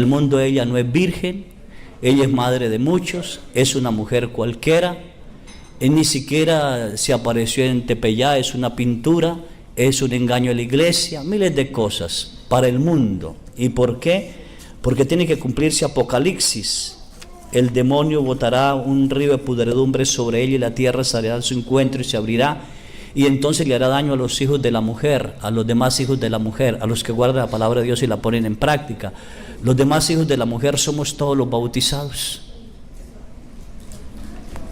el mundo ella no es virgen, ella es madre de muchos, es una mujer cualquiera, él ni siquiera se apareció en Tepeyá, es una pintura, es un engaño a la iglesia, miles de cosas para el mundo. ¿Y por qué? Porque tiene que cumplirse Apocalipsis. El demonio botará un río de pudredumbre sobre ella y la tierra saldrá a su encuentro y se abrirá, y entonces le hará daño a los hijos de la mujer, a los demás hijos de la mujer, a los que guardan la palabra de Dios y la ponen en práctica. Los demás hijos de la mujer somos todos los bautizados.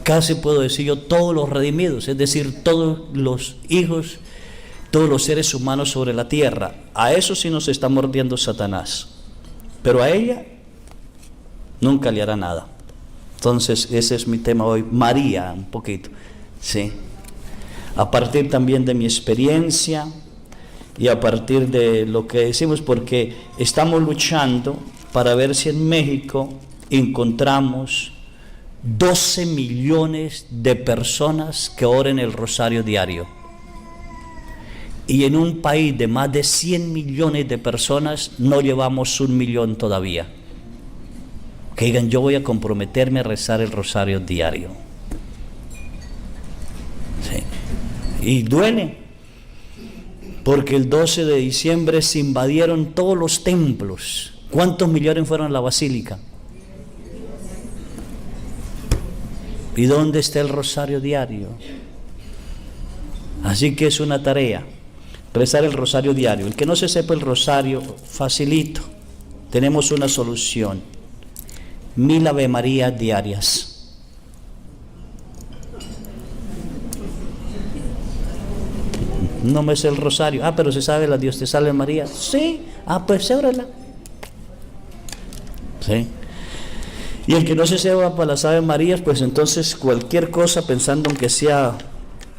Casi puedo decir yo todos los redimidos, es decir, todos los hijos, todos los seres humanos sobre la tierra. A eso sí nos está mordiendo Satanás, pero a ella nunca le hará nada. Entonces ese es mi tema hoy, María, un poquito, sí. A partir también de mi experiencia y a partir de lo que decimos, porque estamos luchando para ver si en México encontramos 12 millones de personas que oren el rosario diario. Y en un país de más de 100 millones de personas no llevamos 1 millón todavía. Que digan, yo voy a comprometerme a rezar el rosario diario. Sí. Y duele, porque el 12 de diciembre se invadieron todos los templos. ¿Cuántos millones fueron a la basílica? ¿Y dónde está el rosario diario? Así que es una tarea, rezar el rosario diario. El que no se sepa el rosario, facilito, tenemos una solución: 1000 Ave María diarias. No me sé el rosario. Pero se sabe la Dios te salve María. Sí, pues órala. Sí. Y el que no se sepa para las Ave Marías, pues entonces cualquier cosa pensando en que sea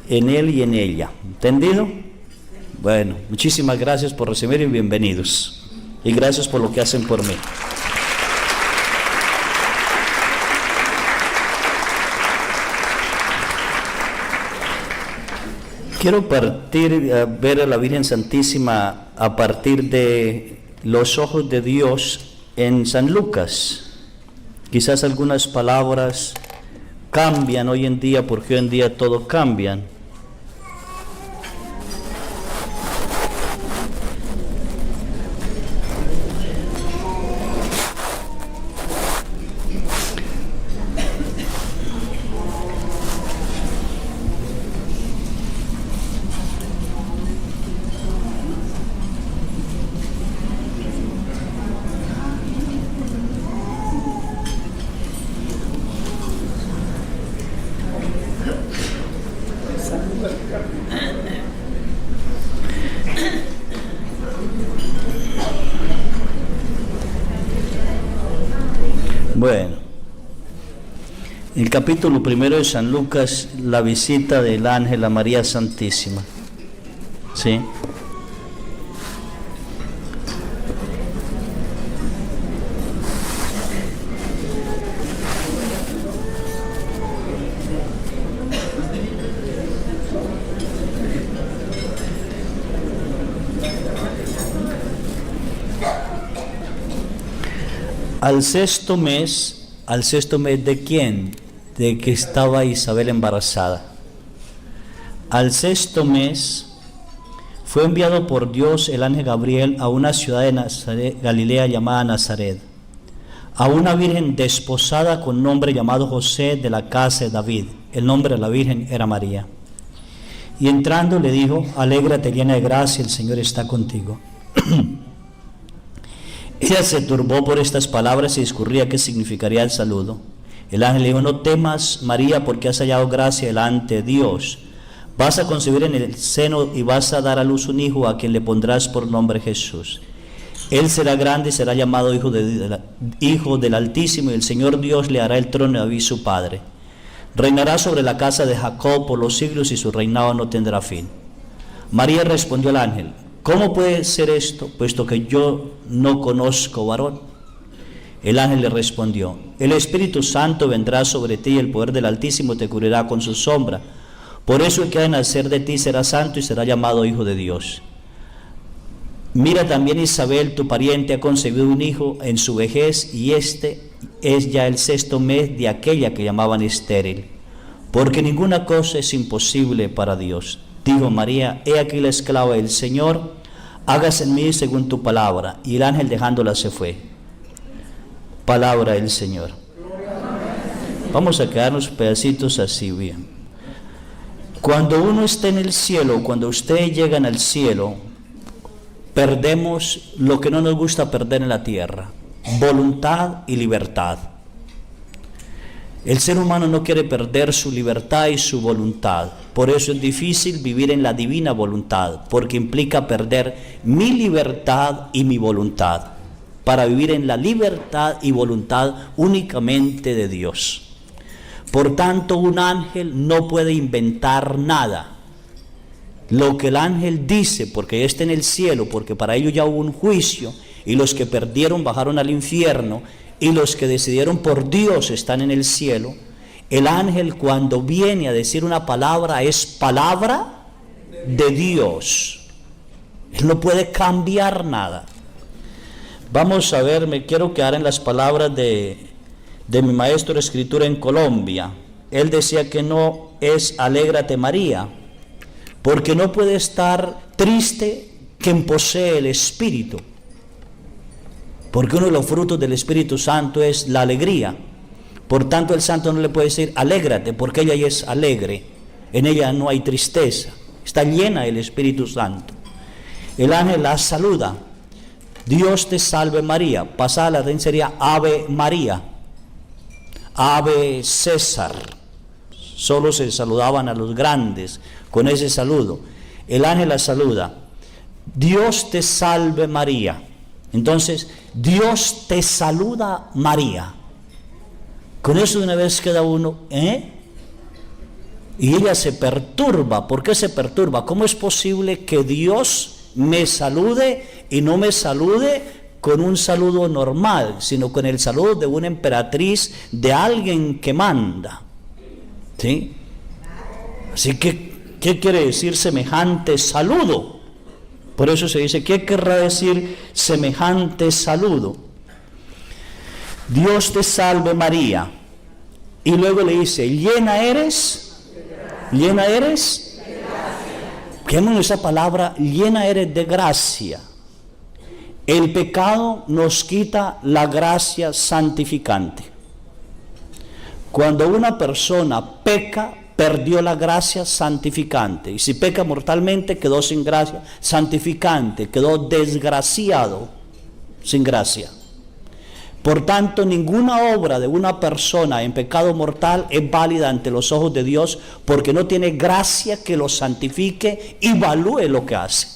en él y en ella. ¿Entendido? Bueno, muchísimas gracias por recibir y bienvenidos. Y gracias por lo que hacen por mí. Quiero ver a la Virgen Santísima a partir de los ojos de Dios en San Lucas. Quizás algunas palabras cambian hoy en día, porque hoy en día todo cambian. Bueno, el capítulo 1 de San Lucas, la visita del ángel a María Santísima. ¿Sí? Al sexto mes ¿de quién? De que estaba Isabel embarazada. Al sexto mes fue enviado por Dios el ángel Gabriel a una ciudad de Nazaret, Galilea llamada Nazaret, a una virgen desposada con nombre llamado José, de la casa de David. El nombre de la virgen era María. Y entrando le dijo: alégrate llena de gracia, el Señor está contigo. Ella se turbó por estas palabras y discurría qué significaría el saludo. El ángel le dijo: no temas, María, porque has hallado gracia delante de Dios. Vas a concebir en el seno y vas a dar a luz un hijo, a quien le pondrás por nombre Jesús. Él será grande y será llamado Hijo del Altísimo, y el Señor Dios le hará el trono de David su padre. Reinará sobre la casa de Jacob por los siglos, y su reinado no tendrá fin. María respondió al ángel: ¿cómo puede ser esto, puesto que yo no conozco varón? El ángel le respondió: el Espíritu Santo vendrá sobre ti, y el poder del Altísimo te cubrirá con su sombra. Por eso el que ha de nacer de ti será santo y será llamado Hijo de Dios. Mira también Isabel, tu pariente, ha concebido un hijo en su vejez, y este es ya el 6º mes de aquella que llamaban estéril, porque ninguna cosa es imposible para Dios. Dijo María: he aquí la esclava del Señor, hágase en mí según tu palabra. Y el ángel, dejándola, se fue. Palabra del Señor. Vamos a quedarnos pedacitos así bien. Cuando uno está en el cielo, cuando ustedes llegan al cielo, perdemos lo que no nos gusta perder en la tierra: voluntad y libertad. El ser humano no quiere perder su libertad y su voluntad. Por eso es difícil vivir en la divina voluntad, porque implica perder mi libertad y mi voluntad, para vivir en la libertad y voluntad únicamente de Dios. Por tanto, un ángel no puede inventar nada. Lo que el ángel dice, porque ya está en el cielo, porque para ello ya hubo un juicio, y los que perdieron bajaron al infierno, y los que decidieron por Dios están en el cielo. El ángel, cuando viene a decir una palabra, es palabra de Dios. Él no puede cambiar nada. Vamos a ver, me quiero quedar en las palabras de mi maestro de escritura en Colombia. Él decía que no es alégrate María, porque no puede estar triste quien posee el Espíritu, porque uno de los frutos del Espíritu Santo es la alegría. Por tanto, el santo no le puede decir alégrate, porque ella ya es alegre, en ella no hay tristeza, está llena del Espíritu Santo. El ángel la saluda: Dios te salve María. Pasada la latín sería Ave María, Ave César. Solo se saludaban a los grandes con ese saludo. El ángel la saluda: Dios te salve María. Entonces, Dios te saluda María. Con eso de una vez queda uno, Y ella se perturba. ¿Por qué se perturba? ¿Cómo es posible que Dios me salude y no me salude con un saludo normal, sino con el saludo de una emperatriz, de alguien que manda? ¿Sí? Así que, ¿qué quiere decir semejante saludo? Por eso se dice, ¿qué querrá decir semejante saludo? Dios te salve María. Y luego le dice, llena eres. Llena eres. Quedémonos esa palabra, llena eres de gracia. El pecado nos quita la gracia santificante. Cuando una persona peca, perdió la gracia santificante. Y si peca mortalmente, quedó sin gracia santificante, quedó desgraciado, sin gracia. Por tanto, ninguna obra de una persona en pecado mortal es válida ante los ojos de Dios, porque no tiene gracia que lo santifique y evalúe lo que hace.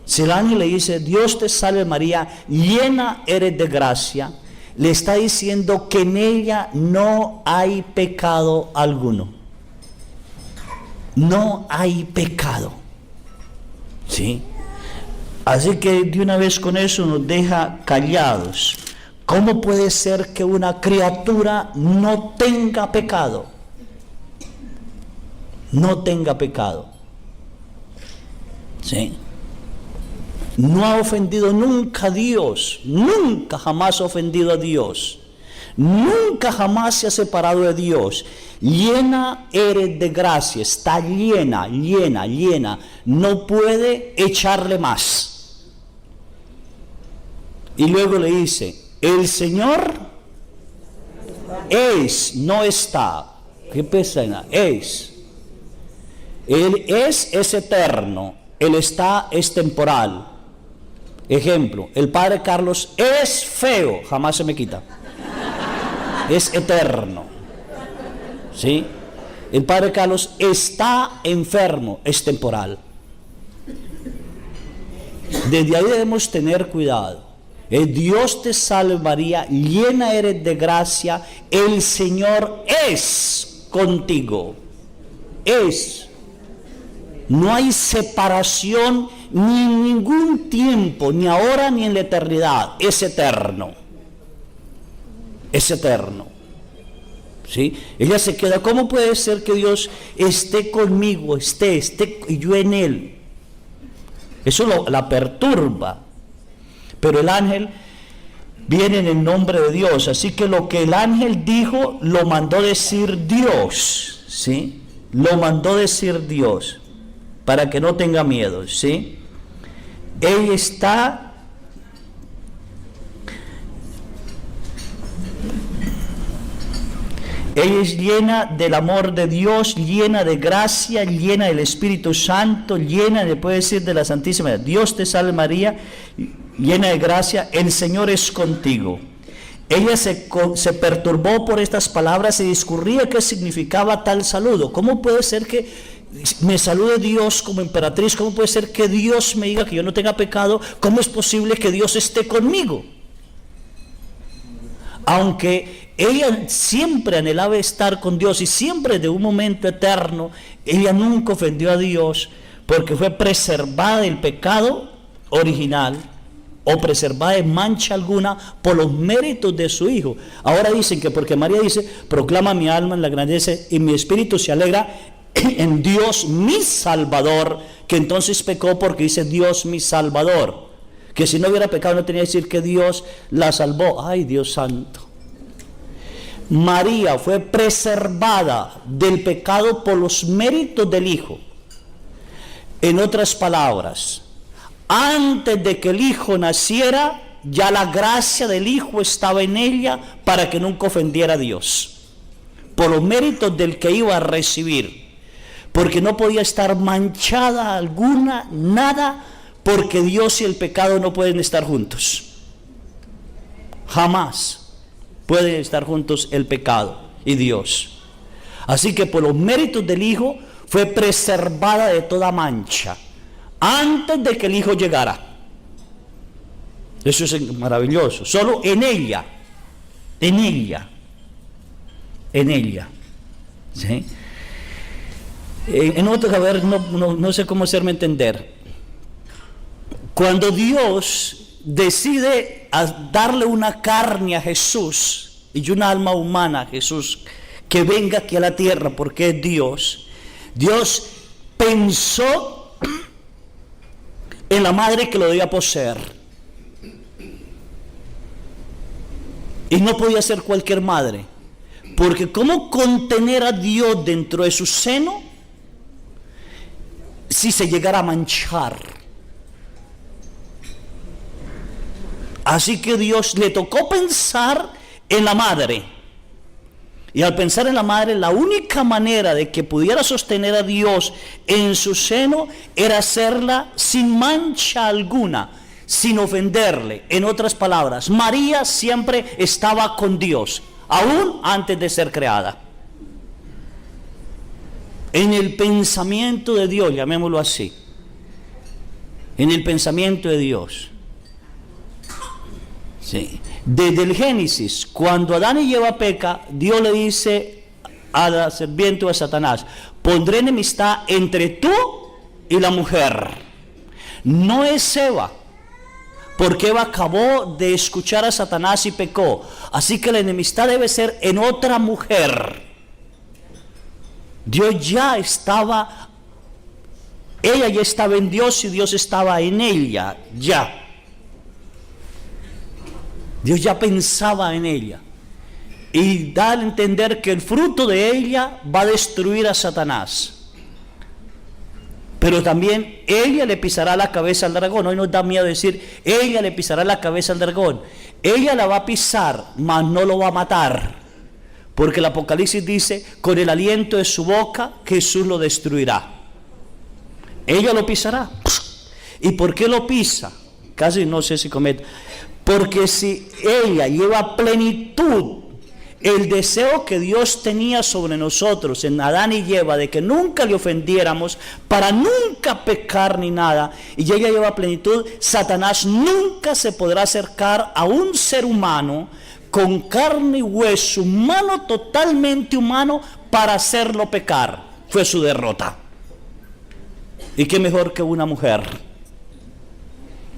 Si el ángel le dice, Dios te salve María, llena eres de gracia, le está diciendo que en ella no hay pecado alguno. No hay pecado. ¿Sí? Así que de una vez con eso nos deja callados. ¿Cómo puede ser que una criatura no tenga pecado? No tenga pecado. ¿Sí? No ha ofendido nunca a Dios, nunca jamás ha ofendido a Dios, nunca jamás se ha separado de Dios. Llena eres de gracia, está llena, llena, llena, no puede echarle más. Y luego le dice, el Señor es, no está. ¿Qué pesa? Es. Él es eterno, Él está es temporal. Ejemplo, el padre Carlos es feo, jamás se me quita. Es eterno. ¿Sí? El padre Carlos está enfermo, es temporal. Desde ahí debemos tener cuidado. Dios te salve María, llena eres de gracia, el Señor es contigo. Es. No hay separación ni en ningún tiempo, ni ahora ni en la eternidad. Es eterno. Es eterno. ¿Sí? Ella se queda, ¿cómo puede ser que Dios esté conmigo, esté y yo en Él? Eso la perturba. Pero el ángel viene en el nombre de Dios. Así que lo que el ángel dijo, lo mandó decir Dios, ¿sí? Lo mandó decir Dios, para que no tenga miedo, ¿sí? Ella es llena del amor de Dios, llena de gracia, llena del Espíritu Santo, llena, le puede decir, de la Santísima. Dios te salve María, llena de gracia, el Señor es contigo. Ella se perturbó por estas palabras y discurría qué significaba tal saludo. ¿Cómo puede ser que me salude Dios como emperatriz? ¿Cómo puede ser que Dios me diga que yo no tenga pecado? ¿Cómo es posible que Dios esté conmigo? Aunque ella siempre anhelaba estar con Dios y siempre de un momento eterno, ella nunca ofendió a Dios porque fue preservada del pecado original o preservada de mancha alguna por los méritos de su Hijo. Ahora dicen que porque María dice, proclama mi alma en la grandeza y mi espíritu se alegra en Dios mi Salvador, que entonces pecó porque dice Dios mi Salvador, que si no hubiera pecado no tenía que decir que Dios la salvó. Ay, Dios santo. María fue preservada del pecado por los méritos del Hijo. En otras palabras, antes de que el Hijo naciera, ya la gracia del Hijo estaba en ella para que nunca ofendiera a Dios, por los méritos del que iba a recibir, porque no podía estar manchada alguna, nada, porque Dios y el pecado no pueden estar juntos. Jamás pueden estar juntos el pecado y Dios. Así que por los méritos del Hijo fue preservada de toda mancha antes de que el Hijo llegara. Eso es maravilloso. Solo en ella, ¿sí? En otro, a ver, no sé cómo hacerme entender. Cuando Dios decide darle una carne a Jesús y una alma humana a Jesús, que venga aquí a la tierra porque es Dios, Dios pensó en la madre que lo debía poseer. Y no podía ser cualquier madre, porque ¿cómo contener a Dios dentro de su seno si se llegara a manchar? Así que Dios le tocó pensar en la madre. Y al pensar en la madre, la única manera de que pudiera sostener a Dios en su seno era hacerla sin mancha alguna, sin ofenderle. En otras palabras, María siempre estaba con Dios, aún antes de ser creada. En el pensamiento de Dios, llamémoslo así. En el pensamiento de Dios. Sí. Desde el Génesis, cuando Adán y Eva peca, Dios le dice a la serpiente o a Satanás: pondré enemistad entre tú y la mujer. No es Eva, porque Eva acabó de escuchar a Satanás y pecó. Así que la enemistad debe ser en otra mujer. Dios ya estaba, ella ya estaba en Dios y Dios estaba en ella, ya. Dios ya pensaba en ella y da a entender que el fruto de ella va a destruir a Satanás, pero también ella le pisará la cabeza al dragón. Hoy nos da miedo decir ella le pisará la cabeza al dragón. Ella la va a pisar, mas no lo va a matar, porque el Apocalipsis dice: con el aliento de su boca Jesús lo destruirá. Ella lo pisará. ¿Y por qué lo pisa? Casi no sé si comenta. Porque si ella lleva plenitud el deseo que Dios tenía sobre nosotros en Adán y Eva, de que nunca le ofendiéramos, para nunca pecar ni nada, y ella lleva plenitud, Satanás nunca se podrá acercar a un ser humano con carne y hueso, humano, totalmente humano, para hacerlo pecar. Fue su derrota. ¿Y qué mejor que una mujer?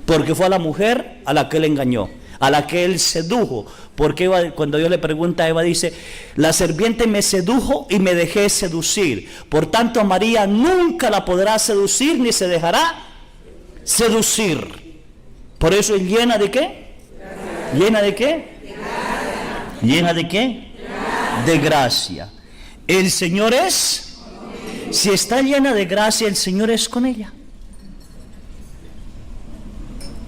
Porque fue a la mujer a la que él engañó, a la que él sedujo. Porque Eva, cuando Dios le pregunta a Eva, dice: la serpiente me sedujo y me dejé seducir. Por tanto, a María nunca la podrá seducir ni se dejará seducir. Por eso es llena de ¿qué? ¿Llena de qué? ¿Llena de qué? De gracia. El Señor es, si está llena de gracia, el Señor es con ella.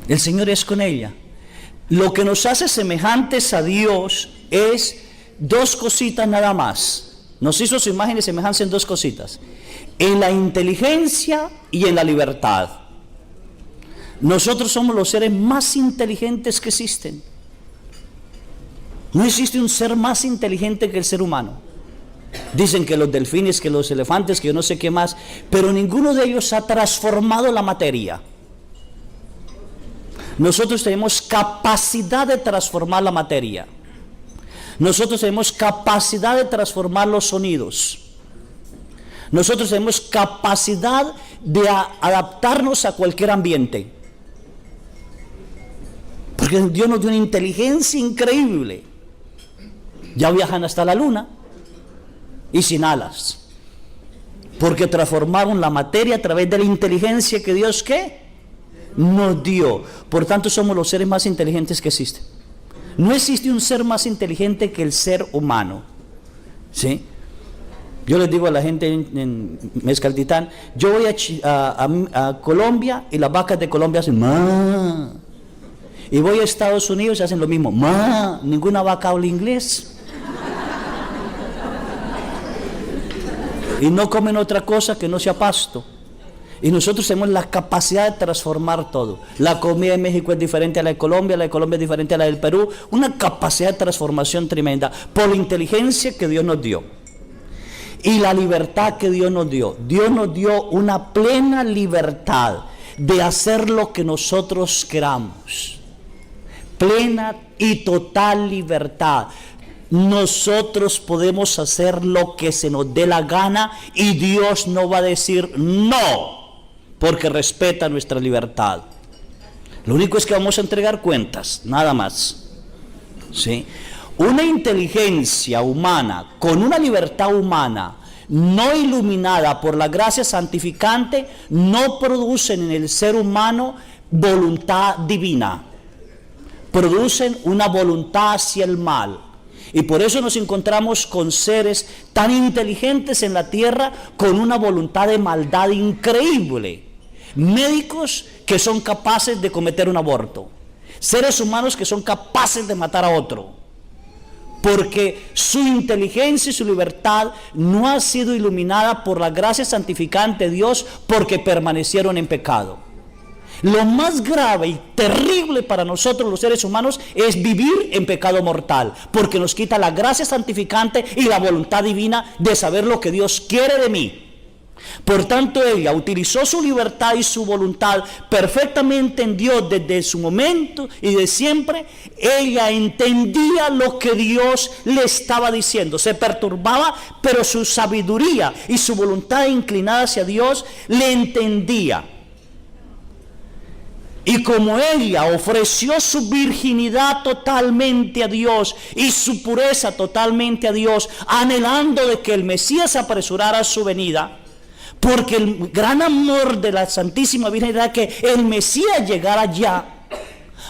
El Señor es con ella. Lo que nos hace semejantes a Dios es dos cositas nada más. Nos hizo su imagen y semejanza en dos cositas: en la inteligencia y en la libertad. Nosotros somos los seres más inteligentes que existen. No existe un ser más inteligente que el ser humano. Dicen que los delfines, que los elefantes, que yo no sé qué más, pero ninguno de ellos ha transformado la materia. Nosotros tenemos capacidad de transformar la materia. Nosotros tenemos capacidad de transformar los sonidos. Nosotros tenemos capacidad de adaptarnos a cualquier ambiente. Porque Dios nos dio una inteligencia increíble. Ya viajan hasta la luna y sin alas, porque transformaron la materia a través de la inteligencia que Dios ¿qué? Nos dio. Por tanto, somos los seres más inteligentes que existen. No existe un ser más inteligente que el ser humano, ¿sí? Yo les digo a la gente en Mezcaltitán, yo voy a Colombia y las vacas de Colombia hacen ma. Y voy a Estados Unidos y hacen lo mismo, ma. Ninguna vaca habla inglés. Y no comen otra cosa que no sea pasto. Y nosotros tenemos la capacidad de transformar todo. La comida de México es diferente a la de Colombia es diferente a la del Perú. Una capacidad de transformación tremenda por la inteligencia que Dios nos dio y la libertad que Dios nos dio. Dios nos dio una plena libertad de hacer lo que nosotros queramos. Plena y total libertad. Nosotros podemos hacer lo que se nos dé la gana y Dios no va a decir no, porque respeta nuestra libertad. Lo único es que vamos a entregar cuentas, nada más, ¿sí? Una inteligencia humana con una libertad humana no iluminada por la gracia santificante no producen en el ser humano voluntad divina, producen una voluntad hacia el mal. Y por eso nos encontramos con seres tan inteligentes en la tierra con una voluntad de maldad increíble. Médicos que son capaces de cometer un aborto. Seres humanos que son capaces de matar a otro. Porque su inteligencia y su libertad no ha sido iluminada por la gracia santificante de Dios, porque permanecieron en pecado. Lo más grave y terrible para nosotros los seres humanos es vivir en pecado mortal, porque nos quita la gracia santificante y la voluntad divina de saber lo que Dios quiere de mí. Por tanto, ella utilizó su libertad y su voluntad perfectamente en Dios desde su momento y de siempre. Ella entendía lo que Dios le estaba diciendo, se perturbaba, pero su sabiduría y su voluntad inclinada hacia Dios le entendía. Y como ella ofreció su virginidad totalmente a Dios y su pureza totalmente a Dios, anhelando de que el Mesías apresurara su venida, porque el gran amor de la Santísima Virgen era que el Mesías llegara ya,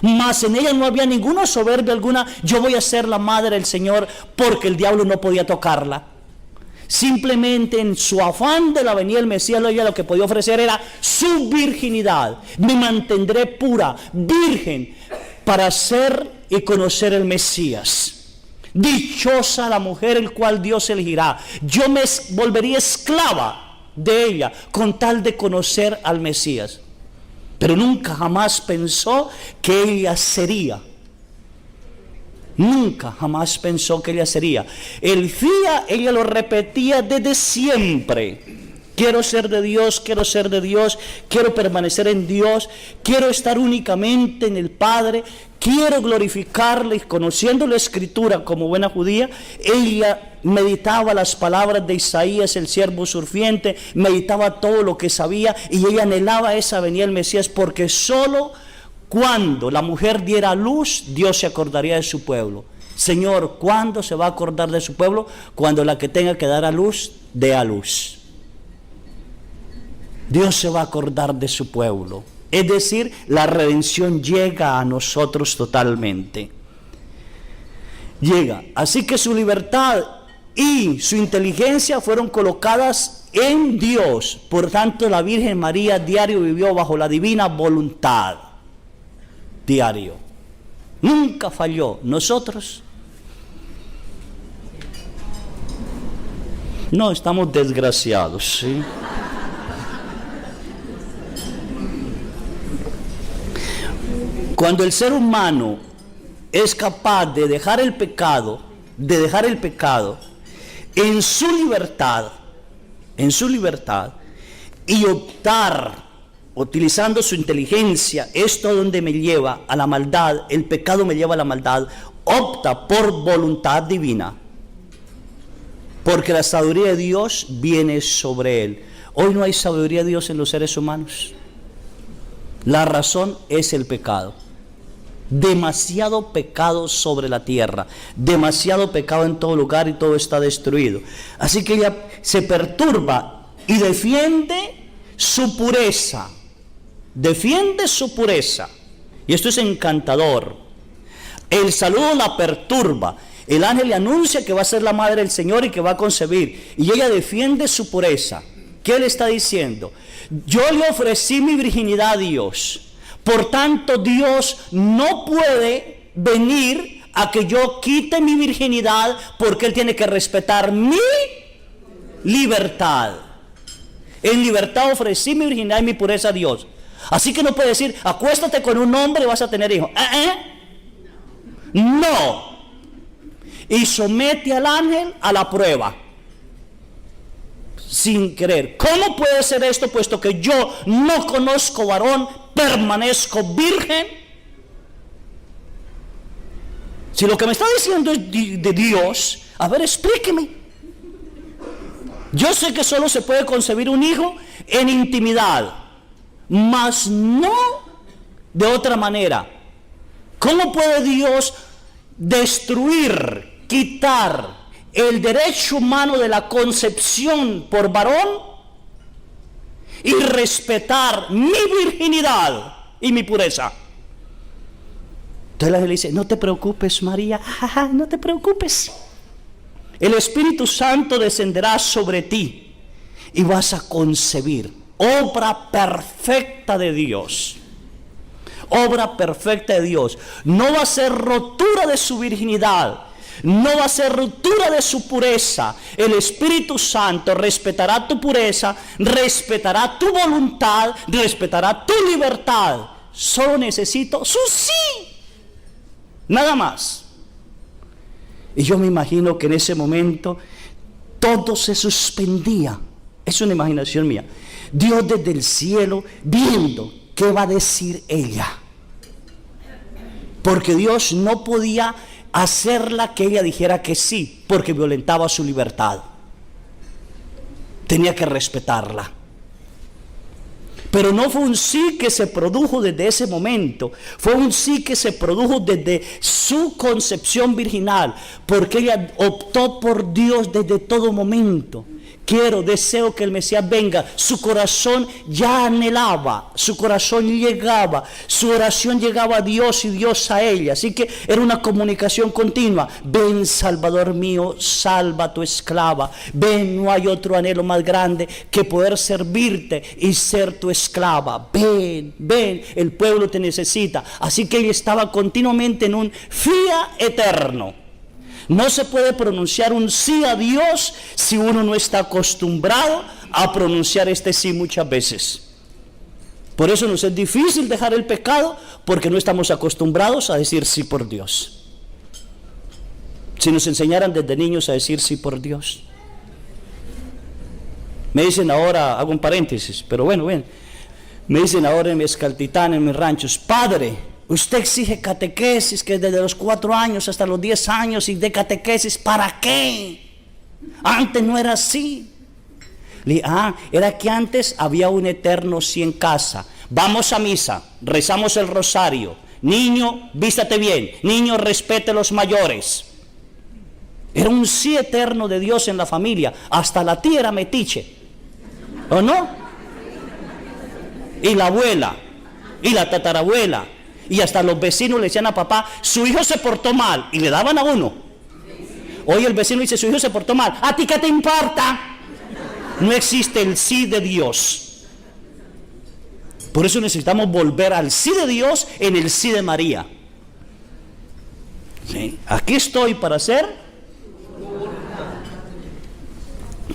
mas en ella no había ninguna soberbia alguna, yo voy a ser la madre del Señor, porque el diablo no podía tocarla. Simplemente en su afán de la venida del Mesías, ella lo que podía ofrecer era su virginidad. Me mantendré pura, virgen, para ser y conocer el Mesías. Dichosa la mujer el cual Dios elegirá. Yo me volvería esclava de ella con tal de conocer al Mesías. Pero nunca jamás pensó que ella sería. Nunca jamás pensó que ella sería. El día ella lo repetía desde siempre. Quiero ser de Dios, quiero ser de Dios, quiero permanecer en Dios, quiero estar únicamente en el Padre, quiero glorificarle. Y conociendo la Escritura como buena judía, ella meditaba las palabras de Isaías, el siervo sufriente, meditaba todo lo que sabía y ella anhelaba esa venida del Mesías, porque solo cuando la mujer diera a luz, Dios se acordaría de su pueblo. Señor, ¿cuándo se va a acordar de su pueblo? Cuando la que tenga que dar a luz, dé a luz. Dios se va a acordar de su pueblo. Es decir, la redención llega a nosotros totalmente. Llega. Así que su libertad y su inteligencia fueron colocadas en Dios. Por tanto, la Virgen María diario vivió bajo la divina voluntad. Diario. Nunca falló. Nosotros no, estamos desgraciados, ¿sí? Cuando el ser humano es capaz de dejar el pecado, en su libertad, y optar, utilizando su inteligencia, esto donde me lleva a la maldad, el pecado me lleva a la maldad, opta por voluntad divina, porque la sabiduría de Dios viene sobre él. Hoy no hay sabiduría de Dios en los seres humanos. La razón es el pecado. Demasiado pecado sobre la tierra, demasiado pecado en todo lugar y todo está destruido. Así que ella se perturba y defiende su pureza. Defiende su pureza. Y esto es encantador. El saludo la perturba. El ángel le anuncia que va a ser la madre del Señor y que va a concebir. Y ella defiende su pureza. ¿Qué le está diciendo? Yo le ofrecí mi virginidad a Dios. Por tanto, Dios no puede venir a que yo quite mi virginidad, porque Él tiene que respetar mi libertad. En libertad ofrecí mi virginidad y mi pureza a Dios. Así que no puede decir, acuéstate con un hombre y vas a tener hijos. No. Y somete al ángel a la prueba. Sin querer. ¿Cómo puede ser esto, puesto que yo no conozco varón, permanezco virgen? Si lo que me está diciendo es de Dios, a ver, explíqueme. Yo sé que solo se puede concebir un hijo en intimidad, mas no de otra manera. ¿Cómo puede Dios destruir, quitar el derecho humano de la concepción por varón y respetar mi virginidad y mi pureza? Entonces la ángel dice, no te preocupes, María, no te preocupes. El Espíritu Santo descenderá sobre ti y vas a concebir. Obra perfecta de Dios. Obra perfecta de Dios. No va a ser rotura de su virginidad. No va a ser ruptura de su pureza. El Espíritu Santo respetará tu pureza, respetará tu voluntad, respetará tu libertad. Solo necesito su sí. Nada más. Y yo me imagino que en ese momento todo se suspendía. Es una imaginación mía. Dios desde el cielo viendo qué va a decir ella. Porque Dios no podía hacerla que ella dijera que sí, porque violentaba su libertad. Tenía que respetarla. Pero no fue un sí que se produjo desde ese momento, fue un sí que se produjo desde su concepción virginal, porque ella optó por Dios desde todo momento. Deseo que el Mesías venga. Su corazón ya anhelaba, su corazón llegaba, su oración llegaba a Dios y Dios a ella. Así que era una comunicación continua. Ven, Salvador mío, salva a tu esclava. Ven, no hay otro anhelo más grande que poder servirte y ser tu esclava. Ven, ven, el pueblo te necesita. Así que ella estaba continuamente en un fía eterno. No se puede pronunciar un sí a Dios si uno no está acostumbrado a pronunciar este sí muchas veces. Por eso nos es difícil dejar el pecado, porque no estamos acostumbrados a decir sí por Dios. Si nos enseñaran desde niños a decir sí por Dios. Me dicen ahora, hago un paréntesis, pero bueno, me dicen ahora en mi Escaltitán, en mis ranchos, padre, usted exige catequesis que desde los 4 años hasta los 10 años y de catequesis, ¿para qué? Antes no era así. Le dije, era que antes había un eterno sí en casa. Vamos a misa, rezamos el rosario. Niño, vístate bien. Niño, respete a los mayores. Era un sí eterno de Dios en la familia. Hasta la tía era metiche. ¿O no? Y la abuela. y la tatarabuela, y hasta los vecinos le decían a papá, su hijo se portó mal, y le daban a uno. Hoy el vecino dice, su hijo se portó mal, ¿a ti qué te importa? No existe el sí de Dios. Por eso necesitamos volver al sí de Dios en el sí de María. ¿Sí? Aquí estoy para hacer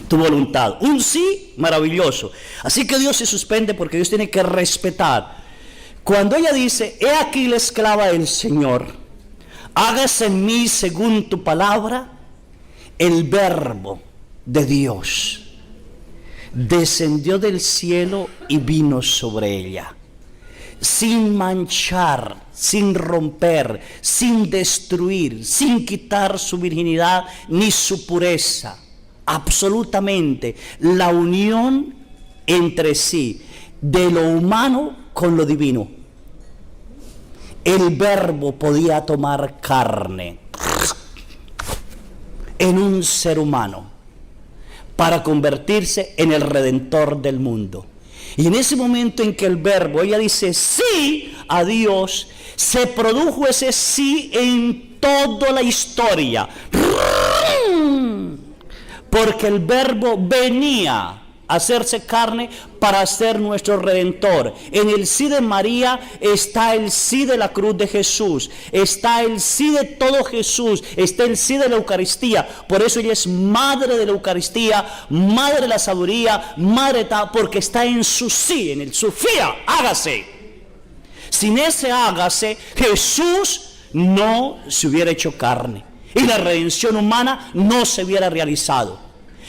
tu voluntad. Un sí maravilloso. Así que Dios se suspende porque Dios tiene que respetar. Cuando ella dice, he aquí la esclava del Señor, hágase en mí según tu palabra, el verbo de Dios descendió del cielo y vino sobre ella, sin manchar, sin romper, sin destruir, sin quitar su virginidad ni su pureza. Absolutamente la unión entre sí de lo humano con lo divino. El verbo podía tomar carne en un ser humano para convertirse en el redentor del mundo. Y en ese momento en que el verbo, ella dice sí a Dios, se produjo ese sí en toda la historia. Porque el verbo venía a hacerse carne para ser nuestro redentor. En el sí de María está el sí de la cruz de Jesús, está el sí de todo Jesús, está el sí de la Eucaristía. Por eso ella es madre de la Eucaristía, madre de la sabiduría, madre de tal, porque está en su sí, en el Sofía, hágase. Sin ese hágase, Jesús no se hubiera hecho carne y la redención humana no se hubiera realizado.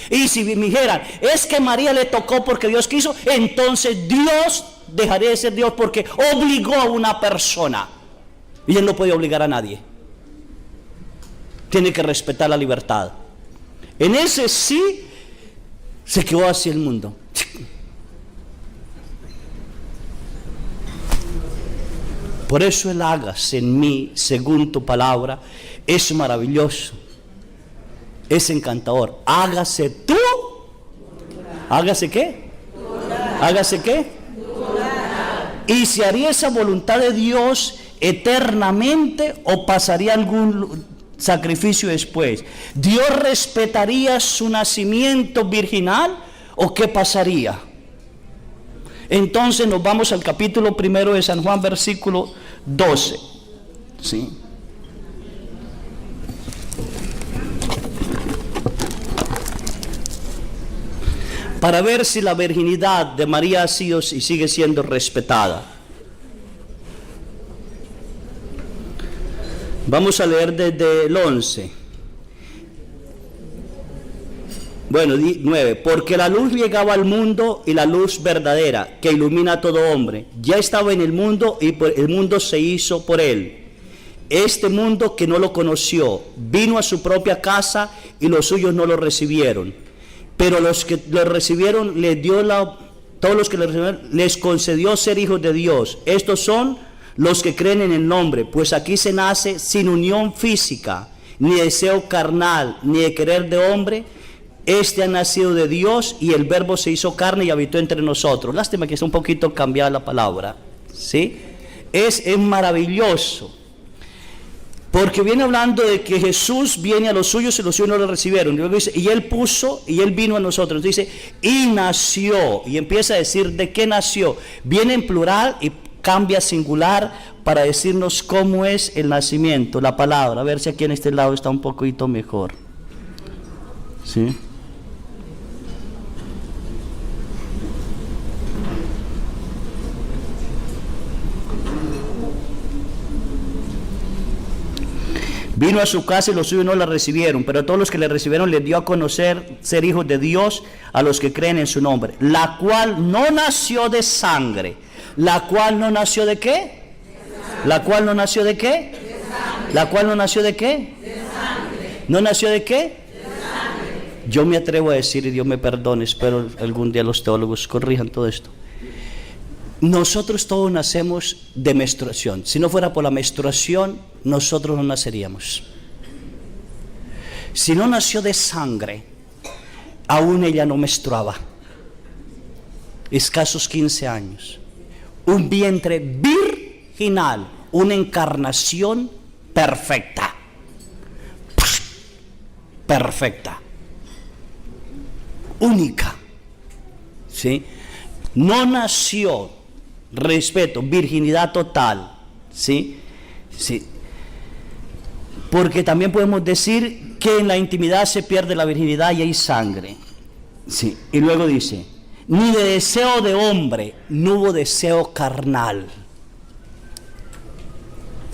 Y si me dijeran, es que María le tocó porque Dios quiso, entonces Dios dejaría de ser Dios porque obligó a una persona. Y Él no puede obligar a nadie. Tiene que respetar la libertad. En ese sí se quedó así el mundo. Por eso el hágase en mí según tu palabra es maravilloso. Es encantador. Hágase tú. ¿Hágase qué? ¿Hágase qué? ¿Y se haría esa voluntad de Dios eternamente o pasaría algún sacrificio después? ¿Dios respetaría su nacimiento virginal o qué pasaría? Entonces nos vamos al capítulo 1 de San Juan, versículo 12. ¿Sí? Para ver si la virginidad de María ha sido y sigue siendo respetada. Vamos a leer desde el 11. Bueno, 9. Porque la luz llegaba al mundo y la luz verdadera, que ilumina a todo hombre, ya estaba en el mundo y el mundo se hizo por él. Este mundo que no lo conoció, vino a su propia casa y los suyos no lo recibieron. Pero los que lo recibieron, todos los que lo recibieron, les concedió ser hijos de Dios. Estos son los que creen en el nombre, pues aquí se nace sin unión física, ni deseo carnal, ni de querer de hombre. Este ha nacido de Dios y el verbo se hizo carne y habitó entre nosotros. Lástima que está un poquito cambiada la palabra, ¿sí? Es maravilloso. Porque viene hablando de que Jesús viene a los suyos y los suyos no lo recibieron. Y luego dice, y Él vino a nosotros. Dice, y nació. Y empieza a decir de qué nació. Viene en plural y cambia a singular para decirnos cómo es el nacimiento, la palabra. A ver si aquí en este lado está un poquito mejor. ¿Sí? Vino a su casa y los suyos no la recibieron, pero a todos los que le recibieron les dio a conocer ser hijos de Dios a los que creen en su nombre, la cual no nació de sangre. ¿La cual no nació de qué? ¿La cual no nació de qué? ¿La cual no nació de qué? ¿No nació de qué? Yo me atrevo a decir, y Dios me perdone, espero algún día los teólogos corrijan todo esto. Nosotros todos nacemos de menstruación. Si no fuera por la menstruación, nosotros no naceríamos. Si no nació de sangre, aún ella no menstruaba. Escasos 15 años. un vientre virginal, una encarnación perfecta. Perfecta. Única. ¿Sí? No nació, respeto, virginidad total. ¿Sí? Sí. Porque también podemos decir que en la intimidad se pierde la virginidad y hay sangre. Sí. Y luego dice, ni de deseo de hombre, no hubo deseo carnal.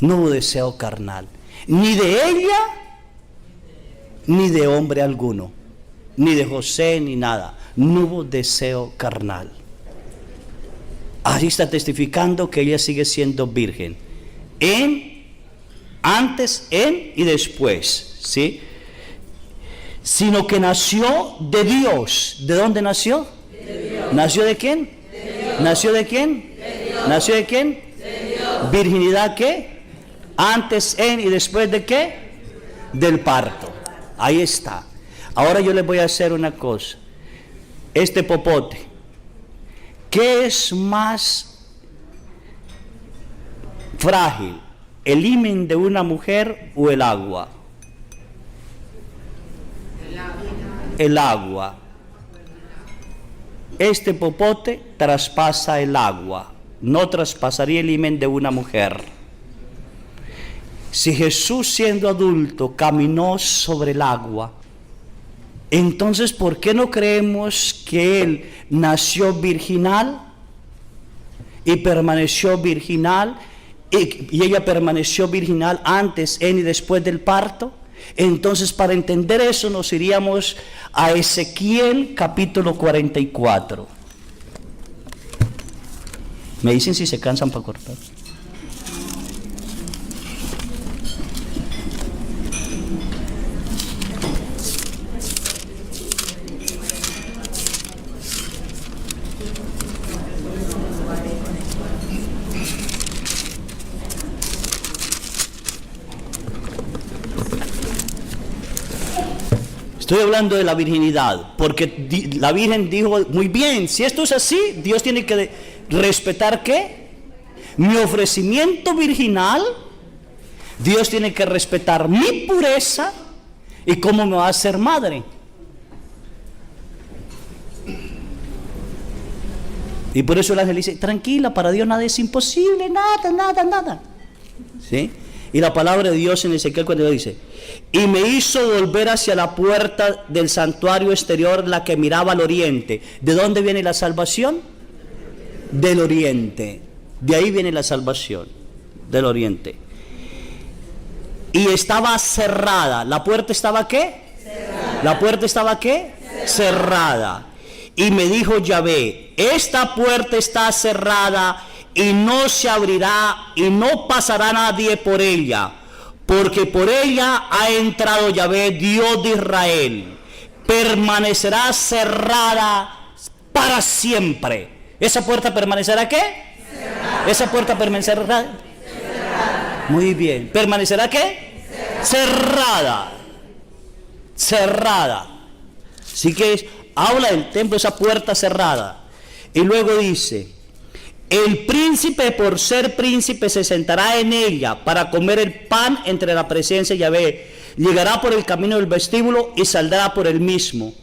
No hubo deseo carnal. Ni de ella, ni de hombre alguno. Ni de José, ni nada. No hubo deseo carnal. Ahí está testificando que ella sigue siendo virgen. Antes, en y después, ¿sí? Sino que nació de Dios. ¿De dónde nació? De Dios. ¿Nació de quién? De Dios. ¿Nació de quién? De Dios. ¿Nació de quién? De Dios. ¿Virginidad qué? Antes, en y después de qué? Del parto. Ahí está. Ahora yo les voy a hacer una cosa. Este popote, ¿qué es más frágil? ¿El himen de una mujer o el agua? El agua. Este popote traspasa el agua, no traspasaría el himen de una mujer. Si Jesús, siendo adulto, caminó sobre el agua, entonces ¿por qué no creemos que Él nació virginal y permaneció virginal? Y ella permaneció virginal antes, en y después del parto. Entonces, para entender eso, nos iríamos a Ezequiel capítulo 44. Me dicen si se cansan para cortar. Estoy hablando de la virginidad, porque la Virgen dijo, muy bien, si esto es así, Dios tiene que respetar ¿qué? Mi ofrecimiento virginal, Dios tiene que respetar mi pureza y cómo me va a hacer madre. Y por eso el ángel dice, tranquila, para Dios nada es imposible, nada. ¿Sí? Y la palabra de Dios en Ezequiel cuando dice, y me hizo volver hacia la puerta del santuario exterior, la que miraba al oriente. ¿De dónde viene la salvación? Del oriente. De ahí viene la salvación, del oriente. Y estaba cerrada. ¿La puerta estaba qué? Cerrada. ¿La puerta estaba qué? Cerrada. Y me dijo Yahvé, esta puerta está cerrada y no se abrirá y no pasará nadie por ella, porque por ella ha entrado Yahvé, Dios de Israel. Permanecerá cerrada para siempre. ¿Esa puerta permanecerá qué? Cerrada. ¿Esa puerta permanecerá? Cerrada. Muy bien. ¿Permanecerá qué? Cerrada. Cerrada. Así que habla del templo, esa puerta cerrada. Y luego dice, el príncipe por ser príncipe se sentará en ella para comer el pan entre la presencia de Yahvé. Llegará por el camino del vestíbulo y saldrá por el mismo.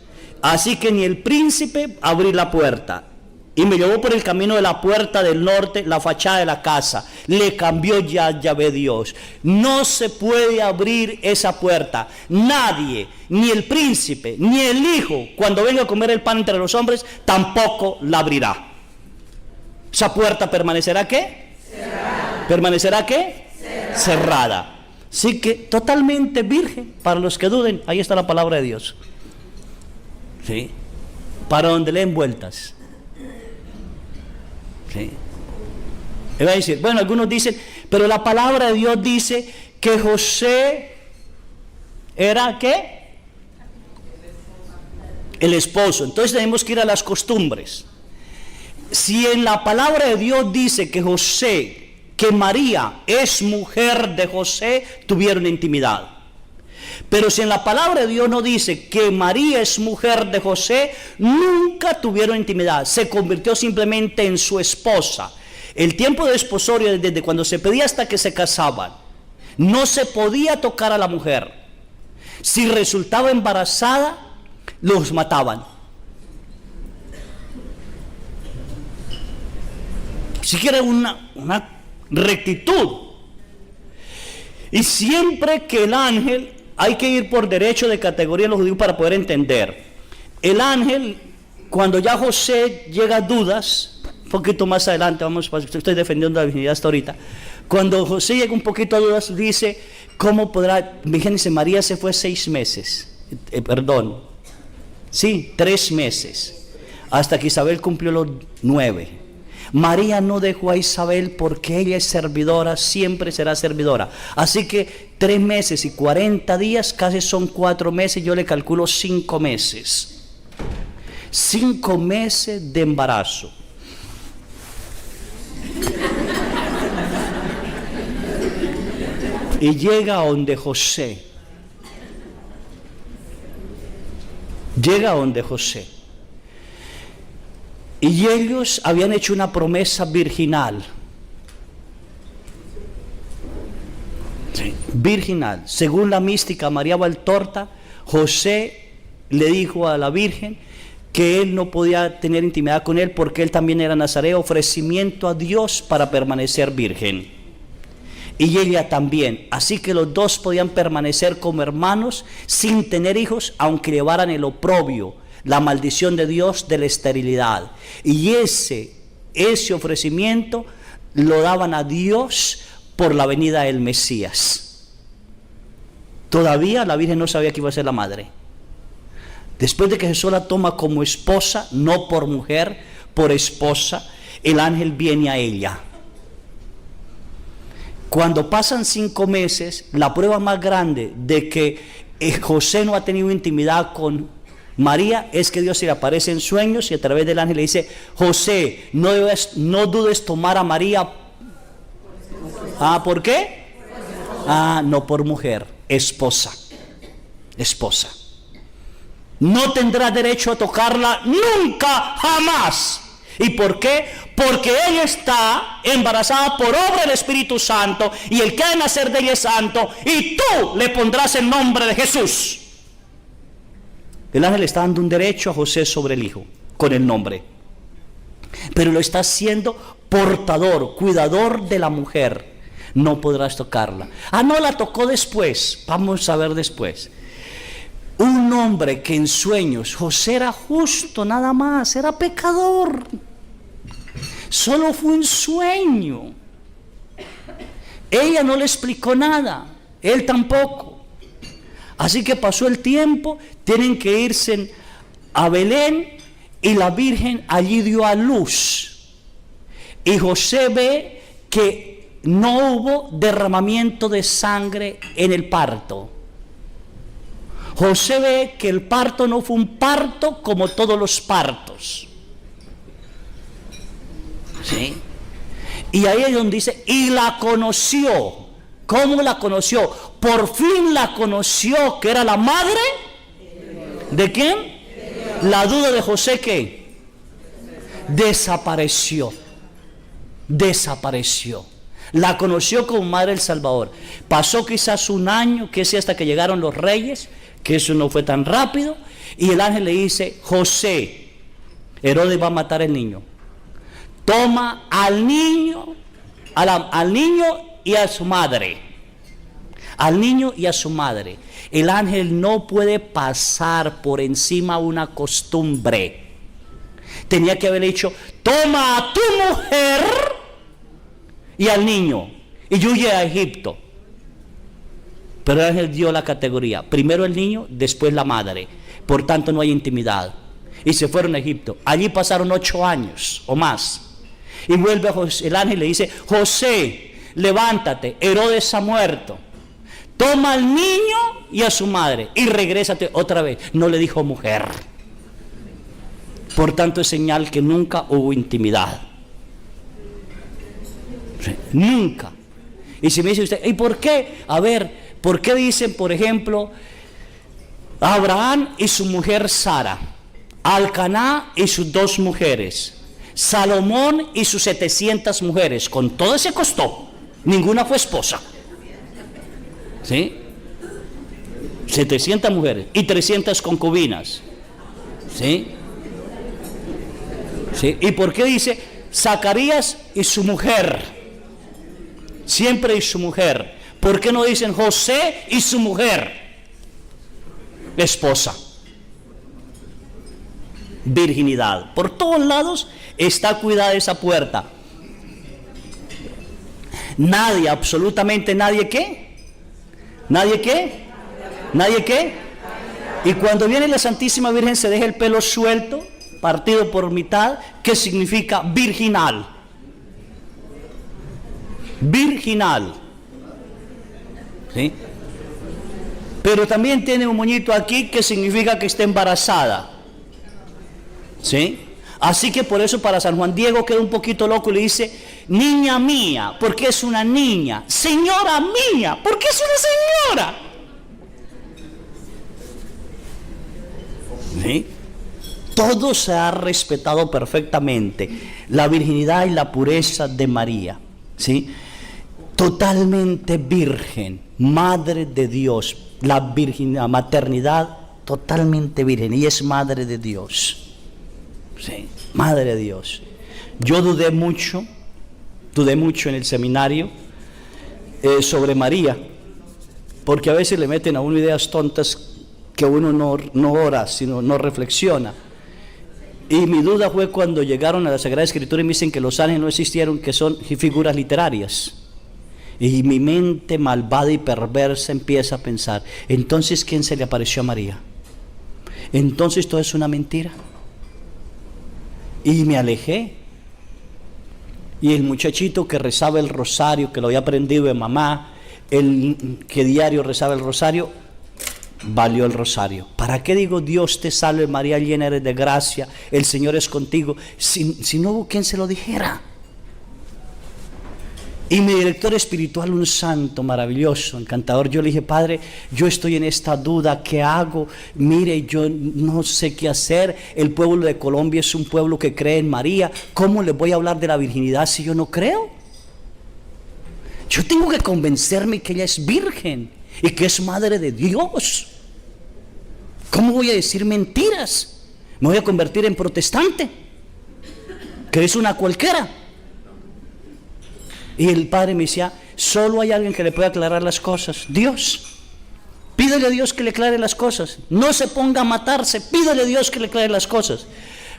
Así que ni el príncipe abrir la puerta. Y me llevó por el camino de la puerta del norte, la fachada de la casa. Le cambió ya Yahvé Dios. No se puede abrir esa puerta. Nadie, ni el príncipe, ni el hijo, cuando venga a comer el pan entre los hombres, tampoco la abrirá. ¿Esa puerta permanecerá qué? Cerrada. ¿Permanecerá qué? Cerrada. Así que totalmente virgen. Para los que duden, ahí está la palabra de Dios. ¿Sí? Para donde leen vueltas. ¿Sí? Él va a decir, bueno, algunos dicen, pero la palabra de Dios dice que José era ¿qué? El esposo. Entonces tenemos que ir a las costumbres. Si en la palabra de Dios dice que María es mujer de José, tuvieron intimidad. Pero si en la palabra de Dios no dice que María es mujer de José, nunca tuvieron intimidad. Se convirtió simplemente en su esposa. El tiempo de desposorio, desde cuando se pedía hasta que se casaban, no se podía tocar a la mujer. Si resultaba embarazada, los mataban. Si quiere una rectitud. Y siempre que el ángel, hay que ir por derecho de categoría de los judíos para poder entender. El ángel, cuando ya José llega a dudas, un poquito más adelante, estoy defendiendo la virginidad hasta ahorita. Cuando José llega un poquito a dudas, dice, ¿cómo podrá? Fíjense, María se fue 6 meses, 3 meses, hasta que Isabel cumplió los 9. María no dejó a Isabel porque ella es servidora, siempre será servidora. Así que 3 meses y 40 días, casi son 4 meses, yo le calculo 5 meses. 5 meses de embarazo. Y llega a donde José. Y ellos habían hecho una promesa virginal. Sí, virginal. Según la mística María Valtorta, José le dijo a la Virgen que él no podía tener intimidad con él porque él también era nazareo, ofrecimiento a Dios para permanecer virgen. Y ella también. Así que los dos podían permanecer como hermanos sin tener hijos, aunque llevaran el oprobio, la maldición de Dios de la esterilidad. Y ese ofrecimiento lo daban a Dios por la venida del Mesías. Todavía la Virgen no sabía que iba a ser la madre. Después de que Jesús la toma como esposa, no por mujer, por esposa, el ángel viene a ella. Cuando pasan 5 meses, la prueba más grande de que José no ha tenido intimidad con María es que Dios se le aparece en sueños y a través del ángel le dice: José, no dudes tomar a María. ¿Por qué? No por mujer, esposa. No tendrás derecho a tocarla nunca, jamás. ¿Y por qué? Porque ella está embarazada por obra del Espíritu Santo, y el que ha de nacer de ella es santo, y tú le pondrás el nombre de Jesús. El ángel está dando un derecho a José sobre el hijo, con el nombre. Pero lo está haciendo portador, cuidador de la mujer. No podrás tocarla. No la tocó después. Vamos a ver después. Un hombre que en sueños, José era justo nada más, era pecador. Solo fue un sueño. Ella no le explicó nada, él tampoco. Así que pasó el tiempo, tienen que irse a Belén y la Virgen allí dio a luz. Y José ve que no hubo derramamiento de sangre en el parto. José ve que el parto no fue un parto como todos los partos. ¿Sí? Y ahí es donde dice, y la conoció. ¿Cómo la conoció? Por fin la conoció, que era la madre. ¿De quién? La duda de José, ¿qué? Desapareció. La conoció como madre del Salvador. Pasó quizás un año, que es hasta que llegaron los reyes, que eso no fue tan rápido, y el ángel le dice: José, Herodes va a matar al niño. Toma al niño, al niño y a su madre. Al niño y a su madre. El ángel no puede pasar por encima una costumbre. Tenía que haber dicho: toma a tu mujer y al niño y huye a Egipto. Pero el ángel dio la categoría: primero el niño, después la madre. Por tanto no hay intimidad. Y se fueron a Egipto. Allí pasaron 8 años o más. Y vuelve el ángel y le dice: José, levántate, Herodes ha muerto. Toma al niño y a su madre y regrésate otra vez. No le dijo mujer. Por tanto es señal que nunca hubo intimidad. Nunca. Y si me dice usted: ¿y por qué? A ver, ¿por qué dicen, por ejemplo, Abraham y su mujer Sara, Alcaná y sus 2 mujeres, Salomón y sus 700 mujeres, con todo ese costó, ninguna fue esposa. ¿Sí? 700 mujeres y 300 concubinas. ¿Sí? ¿Sí? ¿Y por qué dice Zacarías y su mujer? Siempre y su mujer. ¿Por qué no dicen José y su mujer? Esposa. Virginidad. Por todos lados está cuidada esa puerta. Nadie, absolutamente nadie, ¿qué? ¿Nadie qué? ¿Nadie qué? Y cuando viene la Santísima Virgen se deja el pelo suelto, partido por mitad, que significa virginal. Virginal. ¿Sí? Pero también tiene un moñito aquí que significa que está embarazada. ¿Sí? Así que por eso para San Juan Diego queda un poquito loco y le dice, niña mía, porque es una niña. Señora mía, porque es una señora. ¿Sí? Todo se ha respetado perfectamente, la virginidad y la pureza de María, ¿sí? Totalmente virgen, madre de Dios, la virginidad, maternidad totalmente virgen, y es madre de Dios, ¿sí? Madre de Dios. Yo dudé mucho en el seminario sobre María, porque a veces le meten a uno ideas tontas que uno no ora, sino no reflexiona. Y mi duda fue cuando llegaron a la Sagrada Escritura y me dicen que los ángeles no existieron, que son figuras literarias. Y mi mente malvada y perversa empieza a pensar, entonces ¿quién se le apareció a María? Entonces todo es una mentira. Y me alejé. Y el muchachito que rezaba el rosario, que lo había aprendido de mamá, el que diario rezaba el rosario, valió el rosario. ¿Para qué digo Dios te salve María, llena eres de gracia, el Señor es contigo? Si no hubo quien se lo dijera. Y mi director espiritual, un santo maravilloso, encantador, yo le dije, Padre, yo estoy en esta duda, ¿qué hago? Mire, yo no sé qué hacer, el pueblo de Colombia es un pueblo que cree en María, ¿cómo les voy a hablar de la virginidad si yo no creo? Yo tengo que convencerme que ella es virgen y que es madre de Dios. ¿Cómo voy a decir mentiras? ¿Me voy a convertir en protestante? ¿Que es una cualquiera? Y el padre me decía, solo hay alguien que le puede aclarar las cosas, Dios. Pídele a Dios que le aclare las cosas. No se ponga a matarse, pídele a Dios que le aclare las cosas.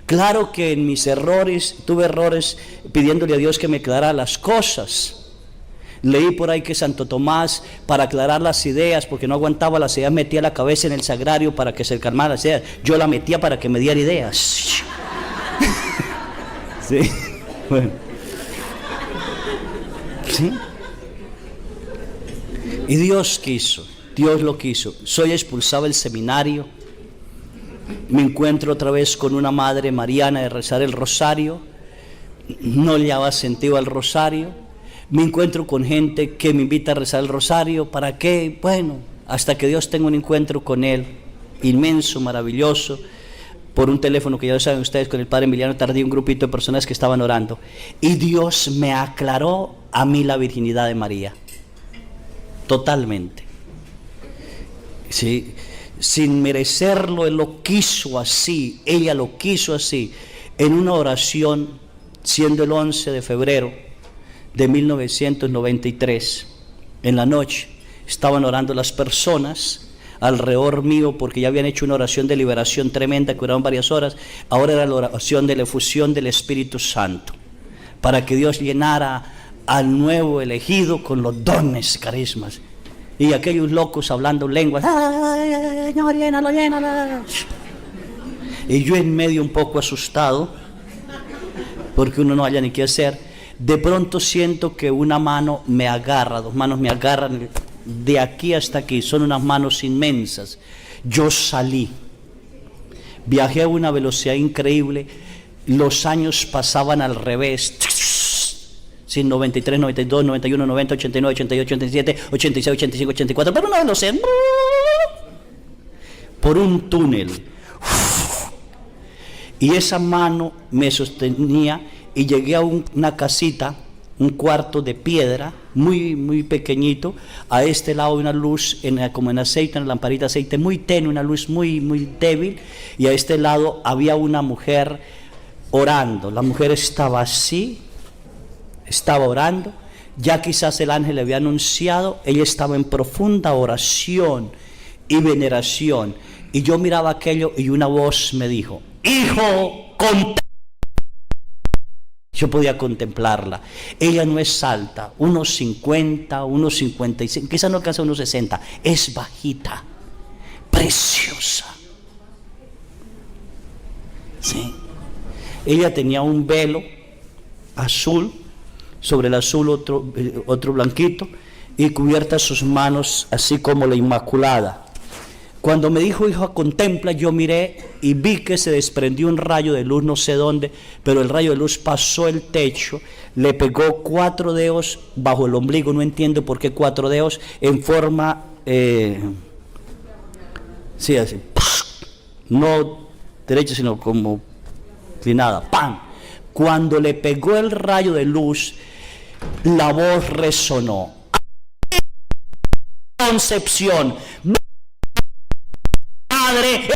Claro que en mis errores, tuve errores pidiéndole a Dios que me aclarara las cosas. Leí por ahí que Santo Tomás, para aclarar las ideas, porque no aguantaba las ideas, metía la cabeza en el sagrario para que se calmara las ideas. Yo la metía para que me diera ideas. Sí, bueno. ¿Sí? Y Dios quiso, Dios lo quiso. Soy expulsado del seminario, me encuentro otra vez con una madre mariana de rezar el rosario, no le daba sentido al rosario. Me encuentro con gente que me invita a rezar el rosario. ¿Para qué? Bueno, hasta que Dios tenga un encuentro con Él, inmenso, maravilloso, por un teléfono que ya saben ustedes, con el padre Emiliano Tardí, un grupito de personas que estaban orando. Y Dios me aclaró a mí la virginidad de María. Totalmente. ¿Sí? Sin merecerlo, Él lo quiso así, ella lo quiso así. En una oración, siendo el 11 de febrero de 1993, en la noche, estaban orando las personas alrededor mío, porque ya habían hecho una oración de liberación tremenda que duraron varias horas. Ahora era la oración de la efusión del Espíritu Santo, para que Dios llenara al nuevo elegido con los dones, carismas. Y aquellos locos hablando lenguas, ¡ay, Señor, llénalo, llénalo! Y yo en medio un poco asustado, porque uno no haya ni qué hacer. De pronto siento que una mano me agarra, dos manos me agarran de aquí hasta aquí, son unas manos inmensas. Yo salí, viajé a una velocidad increíble, los años pasaban al revés, sin 93, 92, 91, 90, 89, 88, 87, 86, 85, 84, pero una velocidad por un túnel. y esa mano me sostenía y llegué a una casita, un cuarto de piedra, muy, muy pequeñito. A este lado una luz como en aceite, una lamparita de aceite muy tenue, una luz muy, muy débil, y a este lado había una mujer orando. La mujer estaba así, estaba orando, ya quizás el ángel le había anunciado, ella estaba en profunda oración y veneración, y yo miraba aquello y una voz me dijo: hijo, yo podía contemplarla. Ella no es alta, unos 50, unos 55, quizás no alcanza unos 60, es bajita, preciosa. ¿Sí? Ella tenía un velo azul, sobre el azul otro blanquito, y cubiertas sus manos así como la Inmaculada. Cuando me dijo: hijo, contempla, yo miré y vi que se desprendió un rayo de luz, no sé dónde, pero el rayo de luz pasó el techo, le pegó 4 dedos bajo el ombligo, no entiendo por qué 4 dedos, en forma, sí, así, no derecha, sino como inclinada, ¡pam! Cuando le pegó el rayo de luz, la voz resonó: Concepción, Madre.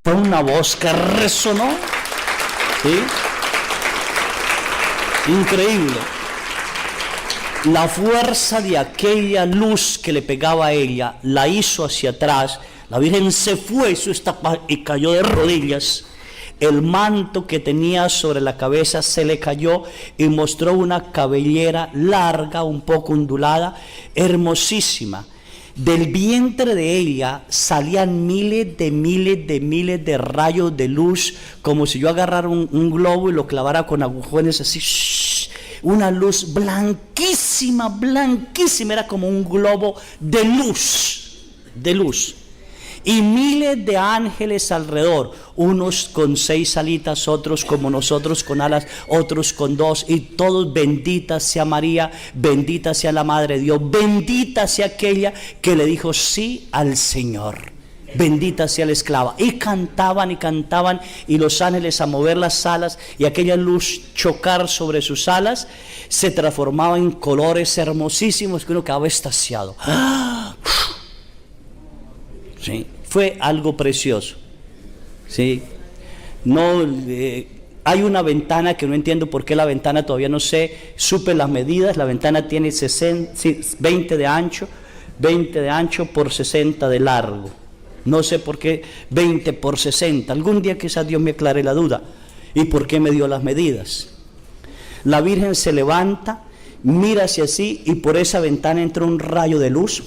Fue una voz que resonó, ¿sí? Increíble. La fuerza de aquella luz que le pegaba a ella la hizo hacia atrás. La Virgen se fue y cayó de rodillas. El manto que tenía sobre la cabeza se le cayó y mostró una cabellera larga, un poco ondulada, hermosísima. Del vientre de ella salían miles de rayos de luz, como si yo agarrara un globo y lo clavara con agujones así. Una luz blanquísima, blanquísima, era como un globo de luz. Y miles de ángeles alrededor, unos con 6 alitas, otros como nosotros con alas, otros con 2, y todos: bendita sea María, bendita sea la Madre de Dios, bendita sea aquella que le dijo sí al Señor, bendita sea la esclava. Y cantaban, y los ángeles, a mover las alas y aquella luz chocar sobre sus alas, se transformaba en colores hermosísimos que uno quedaba extasiado. Sí, fue algo precioso. Sí, no, hay una ventana que no entiendo por qué la ventana, todavía no sé, supe las medidas. La ventana tiene 20 de ancho por 60 de largo. No sé por qué 20 por 60. Algún día quizás Dios me aclare la duda. ¿Y por qué me dio las medidas? La Virgen se levanta, mira hacia sí, y por esa ventana entra un rayo de luz.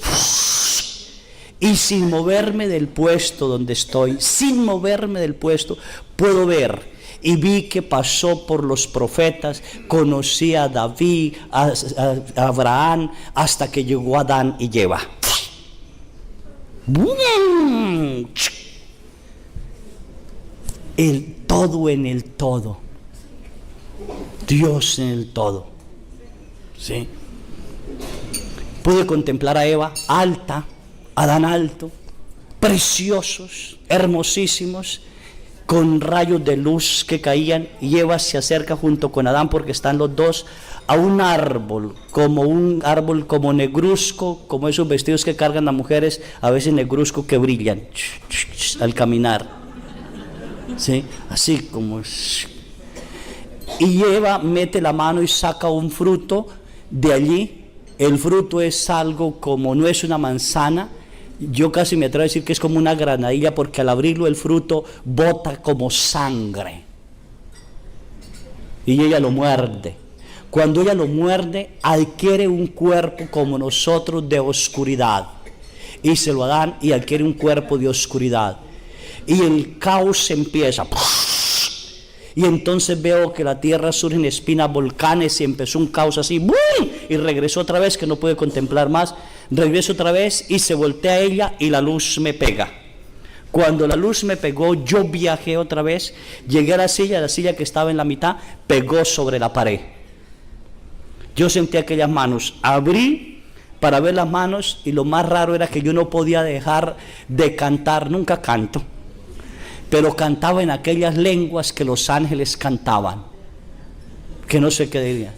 Y sin moverme del puesto donde estoy, puedo ver, y vi que pasó por los profetas, conocí a David, a Abraham, hasta que llegó a Adán y Eva. El todo en el todo, Dios en el todo. ¿Sí? Pude contemplar a Eva alta, Adán alto, preciosos, hermosísimos, con rayos de luz que caían, y Eva se acerca junto con Adán, porque están los dos, a un árbol como negruzco, como esos vestidos que cargan las mujeres, a veces negruzco, que brillan al caminar, ¿sí? Así como. Y Eva mete la mano y saca un fruto de allí. El fruto es algo como, no es una manzana, yo casi me atrevo a decir que es como una granadilla, porque al abrirlo el fruto bota como sangre. Y ella lo muerde. Cuando ella lo muerde, adquiere un cuerpo como nosotros de oscuridad. Y se lo dan y adquiere un cuerpo de oscuridad. Y el caos empieza. Y entonces veo que la tierra surge en espinas, volcanes, y empezó un caos así. ¡Bum! Y regresó otra vez, que no pude contemplar más. Regreso otra vez y se voltea a ella y la luz me pega. Cuando la luz me pegó, yo viajé otra vez, llegué a la silla que estaba en la mitad, pegó sobre la pared. Yo sentí aquellas manos, abrí para ver las manos, y lo más raro era que yo no podía dejar de cantar, nunca canto, pero cantaba en aquellas lenguas que los ángeles cantaban, que no sé qué diría,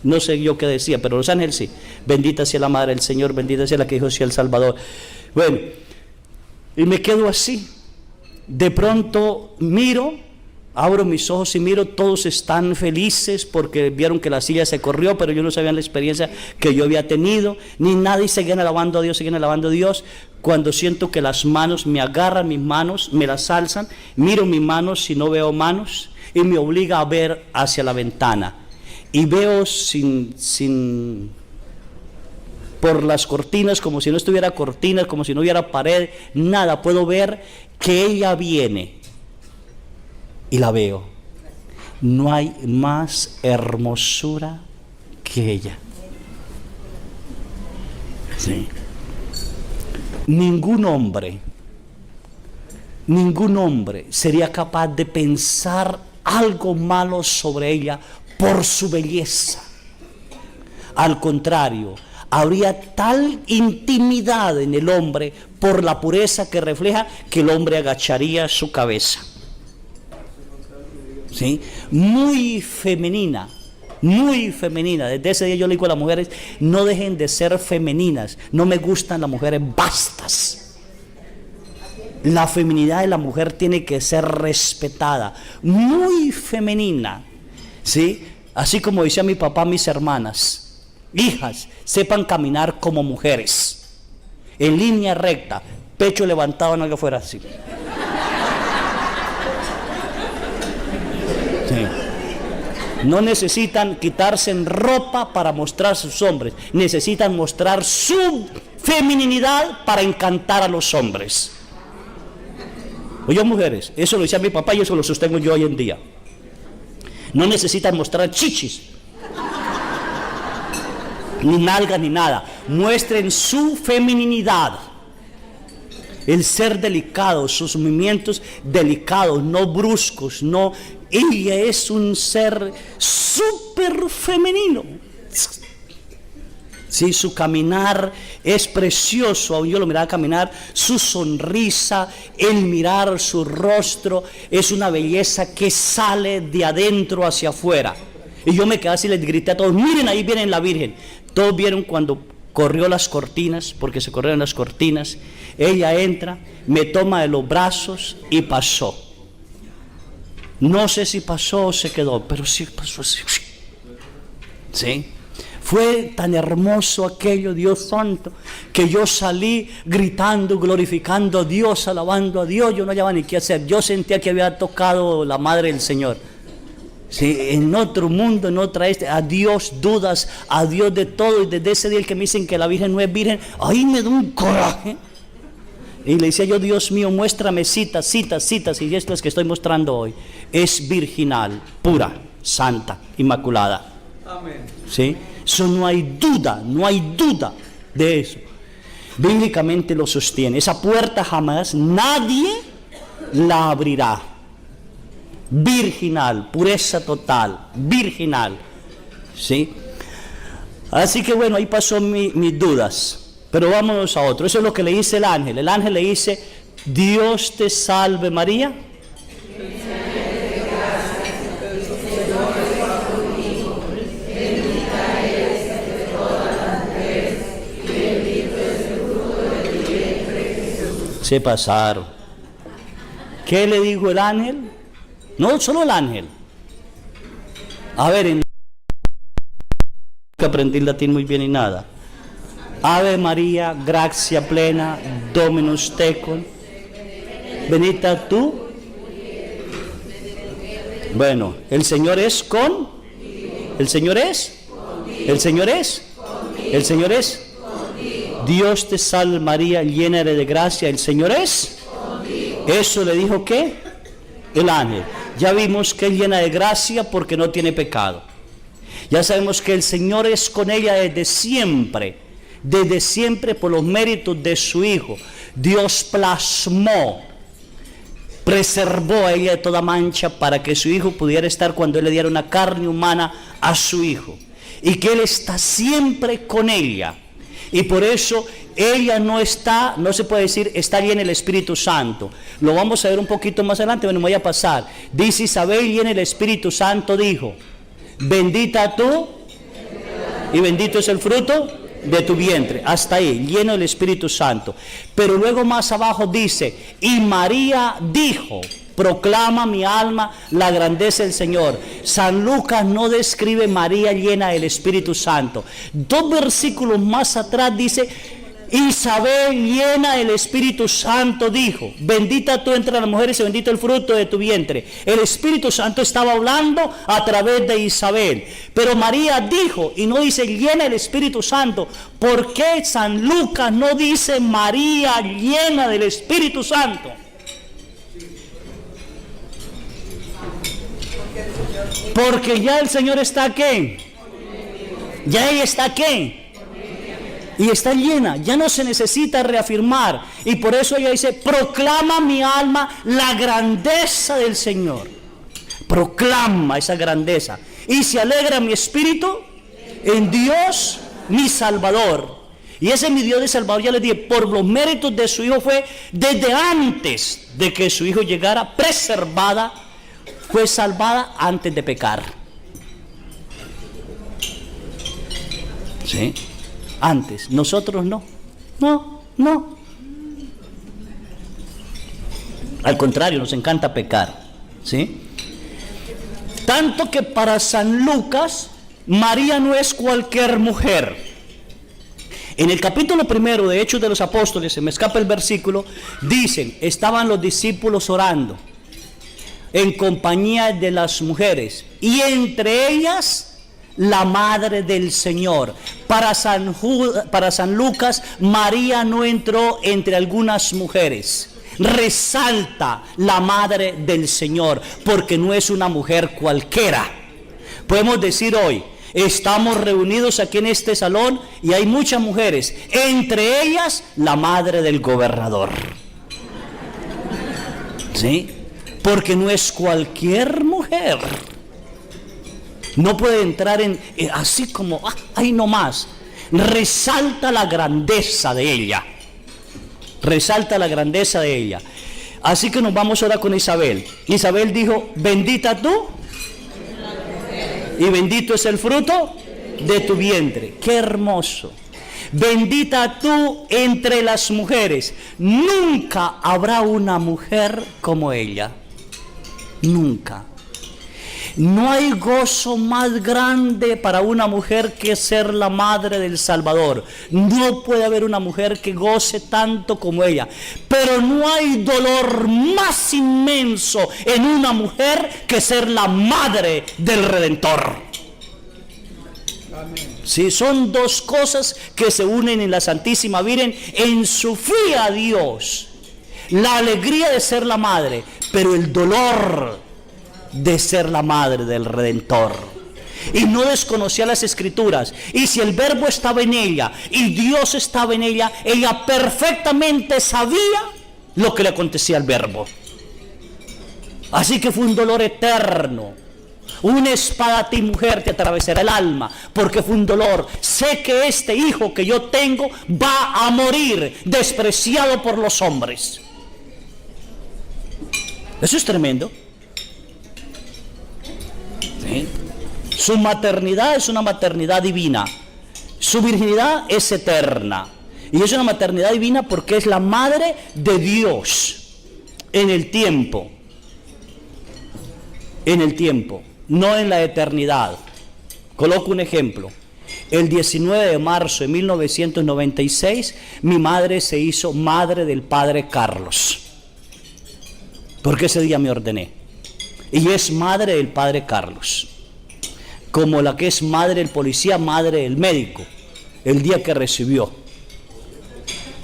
no sé yo qué decía, pero los ángeles sí. Bendita sea la Madre del Señor, bendita sea la que dijo sea el Salvador. Bueno, y me quedo así. De pronto miro, abro mis ojos y miro, todos están felices porque vieron que la silla se corrió, pero yo no sabía la experiencia que yo había tenido, ni nadie. Seguían alabando a Dios, seguían alabando a Dios. Cuando siento que las manos me agarran, mis manos me las alzan, miro mis manos y no veo manos, y me obliga a ver hacia la ventana, y veo por las cortinas, como si no estuviera cortinas, como si no hubiera pared, nada, puedo ver que ella viene, y la veo. No hay más hermosura que ella. Sí. Ningún hombre sería capaz de pensar algo malo sobre ella por su belleza. Al contrario, habría tal intimidad en el hombre por la pureza que refleja, que el hombre agacharía su cabeza. ¿Sí? Muy femenina. Desde ese día yo le digo a las mujeres: no dejen de ser femeninas. No me gustan las mujeres bastas. La feminidad de la mujer tiene que ser respetada, muy femenina, ¿sí? Así como decía mi papá a mis hermanas: hijas, sepan caminar como mujeres, en línea recta, pecho levantado, no que fuera así. Sí. No necesitan quitarse en ropa para mostrar a sus hombres, necesitan mostrar su feminidad para encantar a los hombres. Oye, mujeres, eso lo decía mi papá y eso lo sostengo yo hoy en día. No necesitan mostrar chichis, ni nalga, ni nada. Muestren su feminidad, el ser delicado, sus movimientos delicados, no bruscos, no. Ella es un ser súper femenino. Sí, su caminar es precioso. Yo lo miraba caminar, su sonrisa, el mirar su rostro, es una belleza que sale de adentro hacia afuera. Y yo me quedé así, les grité a todos: miren, ahí viene la Virgen. Todos vieron cuando corrió las cortinas, porque se corrieron las cortinas. Ella entra, me toma de los brazos y pasó. No sé si pasó o se quedó, pero sí pasó así. ¿Sí? Fue tan hermoso aquello, Dios santo, que yo salí gritando, glorificando a Dios, alabando a Dios. Yo no hallaba ni qué hacer. Yo sentía que había tocado la Madre del Señor. Sí, en otro mundo, en otra a Dios dudas, a Dios de todo. Y desde ese día el que me dicen que la Virgen no es virgen, ahí me da un coraje. Y le decía yo: Dios mío, muéstrame citas, y estas que estoy mostrando hoy. Es virginal, pura, santa, inmaculada. Amén. ¿Sí? Eso no hay duda de eso. Bíblicamente lo sostiene. Esa puerta jamás nadie la abrirá. Virginal, pureza total, virginal. ¿Sí? Así que bueno, ahí pasó mis dudas. Pero vámonos a otro. Eso es lo que le dice el ángel. El ángel le dice: Dios te salve María. Se pasaron. ¿Qué le dijo el ángel? No, solo el ángel. A ver, que aprendí latín muy bien y nada. Ave María, gracia plena, Dominus tecum, benita tú. Bueno, el Señor es con. El Señor es. El Señor es. El Señor es. Dios te salve María, llena eres de gracia, el Señor es. Eso le dijo ¿qué? El ángel. Ya vimos que es llena de gracia porque no tiene pecado. Ya sabemos que el Señor es con ella desde siempre por los méritos de su Hijo. Dios plasmó, preservó a ella de toda mancha para que su Hijo pudiera estar cuando Él le diera una carne humana a su Hijo, y que Él está siempre con ella, Y por eso ella no está, no se puede decir, está llena del Espíritu Santo. Lo vamos a ver un poquito más adelante, bueno, me voy a pasar. Dice Isabel, llena del Espíritu Santo, dijo: bendita tú y bendito es el fruto de tu vientre. Hasta ahí, lleno del Espíritu Santo. Pero luego más abajo dice: y María dijo: proclama mi alma la grandeza del Señor. San Lucas no describe María llena del Espíritu Santo. 2 versículos más atrás dice: Isabel llena del Espíritu Santo dijo: bendita tú entre las mujeres y bendito el fruto de tu vientre. El Espíritu Santo estaba hablando a través de Isabel. Pero María dijo, y no dice llena del Espíritu Santo. ¿Por qué San Lucas no dice María llena del Espíritu Santo? Porque ya el Señor está aquí. Ya ella está aquí. Y está llena, ya no se necesita reafirmar. Y por eso ella dice: proclama mi alma la grandeza del Señor. Proclama esa grandeza. Y se alegra mi espíritu en Dios mi Salvador. Y ese mi Dios de Salvador, ya les dije, por los méritos de su Hijo fue desde antes de que su Hijo llegara, preservada, fue salvada antes de pecar. ¿Sí? Antes, nosotros no. No. Al contrario, nos encanta pecar. ¿Sí? Tanto que para San Lucas, María no es cualquier mujer. En el capítulo 1 de Hechos de los Apóstoles, se me escapa el versículo, dicen: estaban los discípulos orando en compañía de las mujeres, y entre ellas la madre del Señor. Para San Lucas, María no entró entre algunas mujeres. Resalta la madre del Señor, porque no es una mujer cualquiera. Podemos decir hoy: estamos reunidos aquí en este salón y hay muchas mujeres, entre ellas la madre del gobernador. ¿Sí? Porque no es cualquier mujer. No puede entrar en así como ahí nomás. Resalta la grandeza de ella. Resalta la grandeza de ella. Así que nos vamos ahora con Isabel. Isabel dijo: bendita tú y bendito es el fruto de tu vientre. Qué hermoso. Bendita tú entre las mujeres. Nunca habrá una mujer como ella. Nunca. No hay gozo más grande para una mujer que ser la madre del Salvador. No puede haber una mujer que goce tanto como ella. Pero no hay dolor más inmenso en una mujer que ser la madre del Redentor. Sí, son dos cosas que se unen en la Santísima Virgen en su fe a Dios. La alegría de ser la madre, pero el dolor de ser la madre del Redentor. Y no desconocía las Escrituras. Y si el Verbo estaba en ella y Dios estaba en ella, ella perfectamente sabía lo que le acontecía al Verbo. Así que fue un dolor eterno. Una espada a ti, mujer, te atravesará el alma, porque fue un dolor. Sé que este hijo que yo tengo va a morir despreciado por los hombres. Eso es tremendo. ¿Sí? Su maternidad es una maternidad divina. Su virginidad es eterna. Y es una maternidad divina porque es la madre de Dios en el tiempo. En el tiempo, no en la eternidad. Coloco un ejemplo. El 19 de marzo de 1996, mi madre se hizo madre del padre Carlos. Porque ese día me ordené. Y es madre del padre Carlos. Como la que es madre del policía, madre del médico. El día que recibió.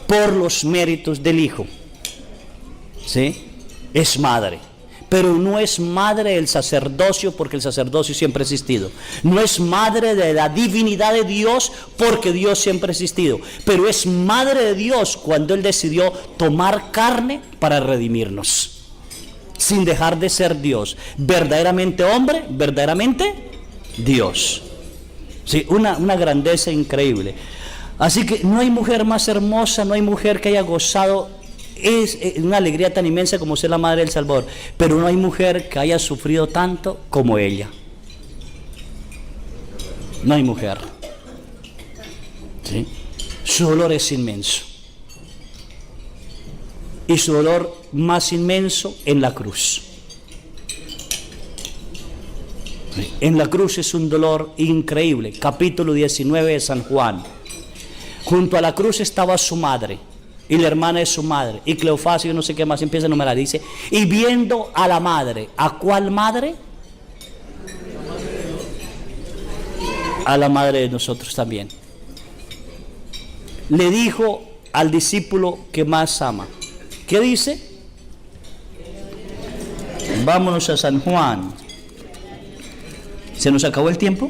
Por los méritos del hijo. ¿Sí? Es madre. Pero no es madre del sacerdocio, porque el sacerdocio siempre ha existido. No es madre de la divinidad de Dios, porque Dios siempre ha existido. Pero es madre de Dios cuando Él decidió tomar carne para redimirnos. Sin dejar de ser Dios. Verdaderamente hombre, verdaderamente Dios. Sí, una grandeza increíble. Así que no hay mujer más hermosa, no hay mujer que haya gozado una alegría tan inmensa como ser la madre del Salvador, pero no hay mujer que haya sufrido tanto como ella. No hay mujer. ¿Sí? Su dolor es inmenso. Y su dolor más inmenso en la cruz. ¿Sí? En la cruz es un dolor increíble. Capítulo 19 de San Juan. Junto a la cruz estaba su madre y la hermana de su madre y Cleofás y no sé qué más, empieza a enumerar, dice, y viendo a la madre, ¿a cuál madre? A la madre de nosotros también. Le dijo al discípulo que más ama. ¿Qué dice? Vámonos a San Juan. ¿Se nos acabó el tiempo?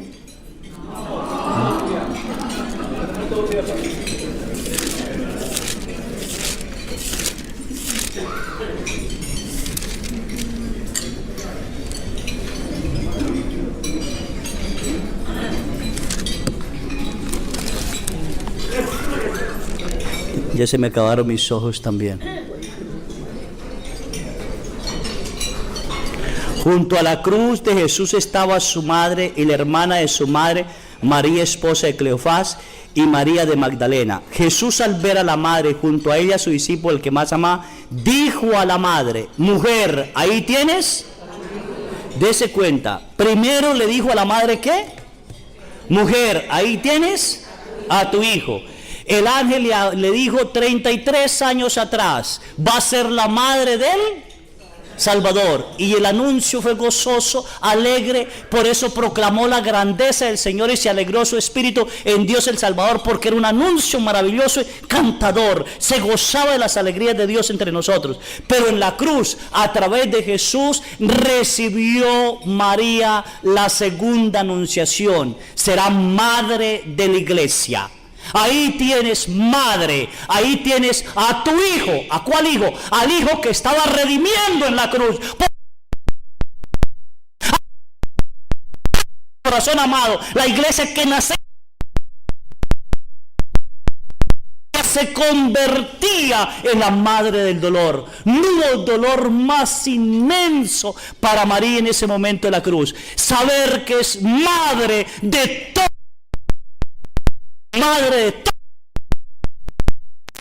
Ya se me acabaron mis ojos también. Junto a la cruz de Jesús estaba su madre y la hermana de su madre, María, esposa de Cleofás, y María de Magdalena. Jesús, al ver a la madre junto a ella, su discípulo, el que más amaba, dijo a la madre, mujer, ahí tienes. Dese cuenta. Primero le dijo a la madre, ¿qué? Mujer, ahí tienes a tu hijo. El ángel le dijo 33 años atrás, va a ser la madre del Salvador. Y el anuncio fue gozoso, alegre, por eso proclamó la grandeza del Señor y se alegró su espíritu en Dios el Salvador, porque era un anuncio maravilloso, cantador, se gozaba de las alegrías de Dios entre nosotros. Pero en la cruz, a través de Jesús, recibió María la segunda anunciación, será madre de la iglesia. Ahí tienes madre, ahí tienes a tu hijo. ¿A cuál hijo? Al hijo que estaba redimiendo en la cruz. Corazón amado, la iglesia que nace se convertía en la madre del dolor. No hubo dolor más inmenso para María en ese momento de la cruz. Saber que es madre de todo. Madre de todo.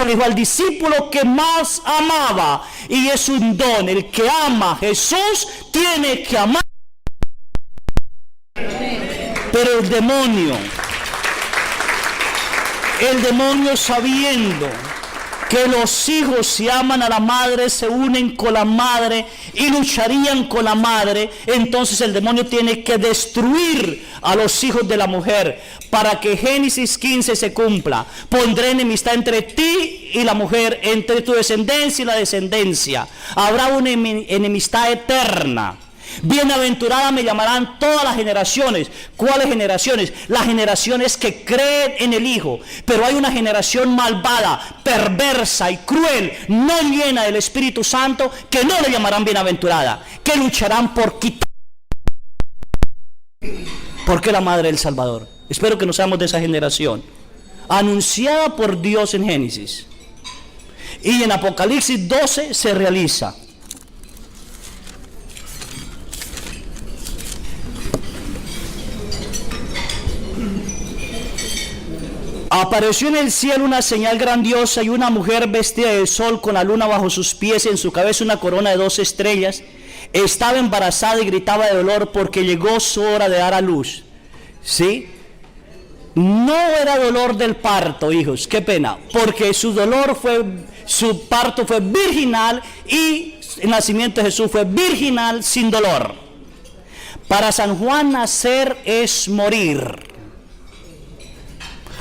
Le dijo al discípulo que más amaba, y es un don. El que ama a Jesús tiene que amar. Pero el demonio sabiendo que los hijos, si aman a la madre, se unen con la madre y lucharían con la madre, entonces el demonio tiene que destruir a los hijos de la mujer para que Génesis 15 se cumpla. Pondré enemistad entre ti y la mujer, entre tu descendencia y la descendencia. Habrá una enemistad eterna. Bienaventurada me llamarán todas las generaciones. ¿Cuáles generaciones? Las generaciones que creen en el Hijo. Pero hay una generación malvada, perversa y cruel, no llena del Espíritu Santo, que no le llamarán bienaventurada, que lucharán por quitar. ¿Por qué la madre del Salvador? Espero que no seamos de esa generación. Anunciada por Dios en Génesis. Y en Apocalipsis 12 se realiza. Apareció en el cielo una señal grandiosa y una mujer vestida de sol con la luna bajo sus pies y en su cabeza una corona de 12 estrellas. Estaba embarazada y gritaba de dolor porque llegó su hora de dar a luz. ¿Sí? No era dolor del parto, hijos, qué pena, porque su parto fue virginal y el nacimiento de Jesús fue virginal sin dolor. Para San Juan nacer es morir.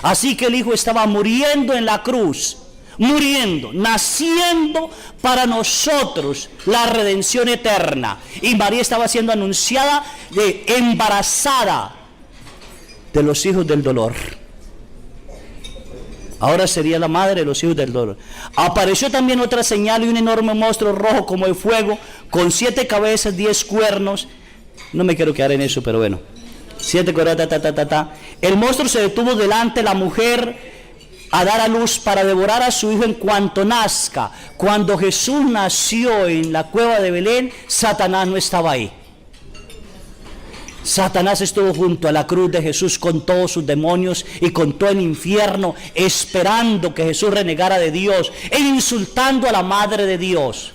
Así que el Hijo estaba muriendo en la cruz, naciendo para nosotros la redención eterna. Y María estaba siendo anunciada embarazada de los hijos del dolor. Ahora sería la madre de los hijos del dolor. Apareció también otra señal y un enorme monstruo rojo como el fuego, con 7 cabezas, 10 cuernos. No me quiero quedar en eso, pero bueno. 7 cuernos, El monstruo se detuvo delante de la mujer a dar a luz para devorar a su hijo en cuanto nazca. Cuando Jesús nació en la cueva de Belén, Satanás no estaba ahí. Satanás estuvo junto a la cruz de Jesús con todos sus demonios y con todo el infierno, esperando que Jesús renegara de Dios e insultando a la madre de Dios.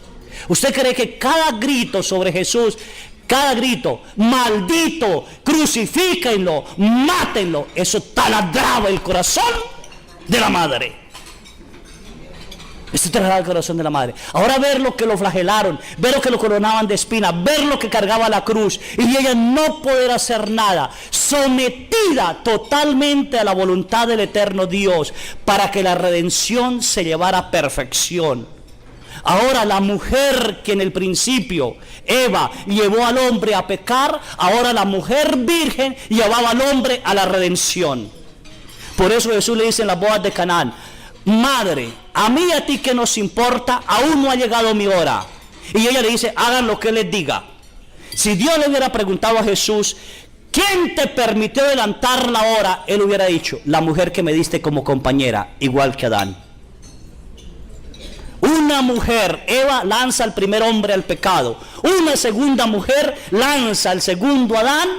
¿Usted cree que cada grito sobre Jesús, cada grito, maldito, crucifíquenlo, mátenlo, eso taladraba el corazón de la madre? Esto taladraba el corazón de la madre. Ahora ver lo que lo flagelaron, ver lo que lo coronaban de espinas, ver lo que cargaba la cruz y ella no poder hacer nada, sometida totalmente a la voluntad del eterno Dios para que la redención se llevara a perfección. Ahora la mujer que en el principio, Eva, llevó al hombre a pecar, ahora la mujer virgen llevaba al hombre a la redención. Por eso Jesús le dice en las bodas de Canaán: madre, a mí y a ti que nos importa, aún no ha llegado mi hora. Y ella le dice: hagan lo que les diga. Si Dios le hubiera preguntado a Jesús: ¿quién te permitió adelantar la hora?, él hubiera dicho: la mujer que me diste como compañera, igual que Adán. Una mujer, Eva, lanza al primer hombre al pecado. Una segunda mujer lanza al segundo Adán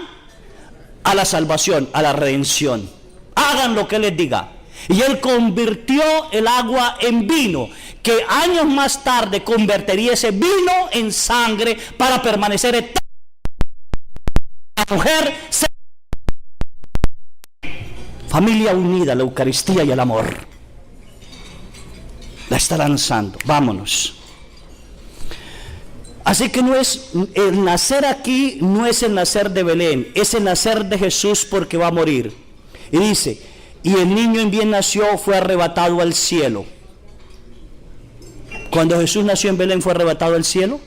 a la salvación, a la redención. Hagan lo que les diga. Y él convirtió el agua en vino, que años más tarde convertiría ese vino en sangre para permanecer eterno. La mujer se... familia unida, la Eucaristía y el amor. La está lanzando. Vámonos. Así que no es el nacer aquí, no es el nacer de Belén, es el nacer de Jesús, porque va a morir. Y dice: y el niño en bien nació, fue arrebatado al cielo. Cuando Jesús nació en Belén, fue arrebatado al cielo,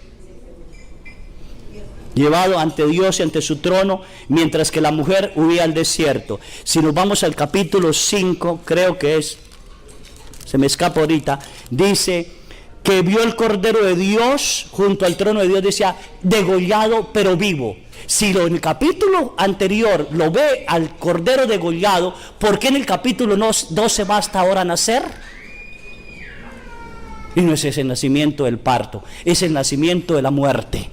llevado ante Dios y ante su trono, mientras que la mujer huía al desierto. Si nos vamos al capítulo 5, creo que es, se me escapa ahorita, dice que vio el Cordero de Dios junto al trono de Dios, decía degollado pero vivo. Si en el capítulo anterior lo ve al Cordero degollado, ¿por qué en el capítulo 12 basta ahora nacer? Y no es ese el nacimiento del parto, es el nacimiento de la muerte,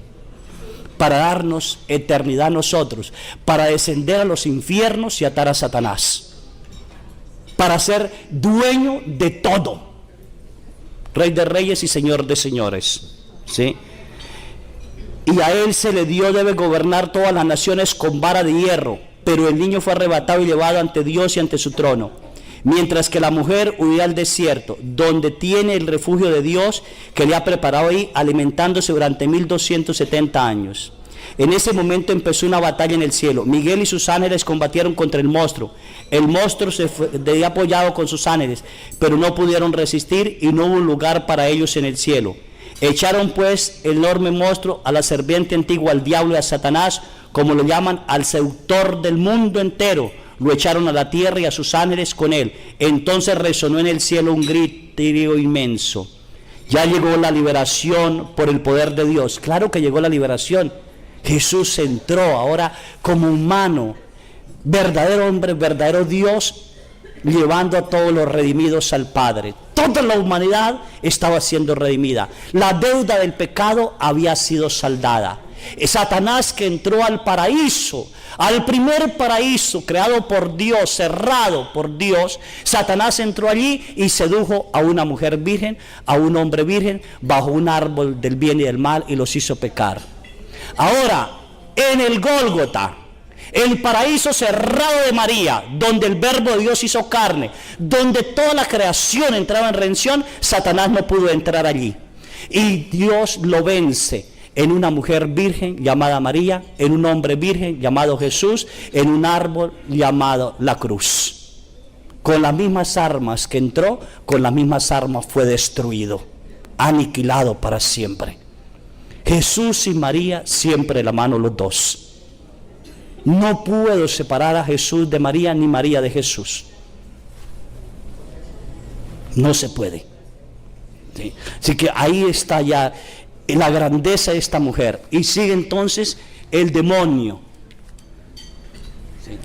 para darnos eternidad a nosotros, para descender a los infiernos y atar a Satanás, para ser dueño de todo, Rey de reyes y Señor de señores, ¿sí? Y a él se le dio, debe gobernar todas las naciones con vara de hierro. Pero el niño fue arrebatado y llevado ante Dios y ante su trono, mientras que la mujer huía al desierto, donde tiene el refugio de Dios, que le ha preparado ahí, alimentándose durante 1270 años. En ese momento empezó una batalla en el cielo. Miguel y sus ángeles combatieron contra el monstruo. El monstruo se había apoyado con sus ángeles, pero no pudieron resistir y no hubo lugar para ellos en el cielo. Echaron pues el enorme monstruo, a la serpiente antigua, al diablo y a Satanás, como lo llaman, al seductor del mundo entero. Lo echaron a la tierra y a sus ángeles con él. Entonces resonó en el cielo un grito inmenso. Ya llegó la liberación por el poder de Dios. Claro que llegó la liberación. Jesús entró ahora como humano, verdadero hombre, verdadero Dios, llevando a todos los redimidos al Padre. Toda la humanidad estaba siendo redimida. La deuda del pecado había sido saldada. Satanás, que entró al paraíso, al primer paraíso creado por Dios, cerrado por Dios, Satanás entró allí y sedujo a una mujer virgen, a un hombre virgen, bajo un árbol del bien y del mal, y los hizo pecar. Ahora, en el Gólgota, el paraíso cerrado de María, donde el verbo de Dios hizo carne, donde toda la creación entraba en redención, Satanás no pudo entrar allí. Y Dios lo vence en una mujer virgen llamada María, en un hombre virgen llamado Jesús, en un árbol llamado la cruz. Con las mismas armas que entró, con las mismas armas fue destruido, aniquilado para siempre. Jesús y María siempre de la mano los dos. No puedo separar a Jesús de María, ni María de Jesús. No se puede. ¿Sí? Así que ahí está ya la grandeza de esta mujer. Y sigue entonces el demonio. ¿Sí?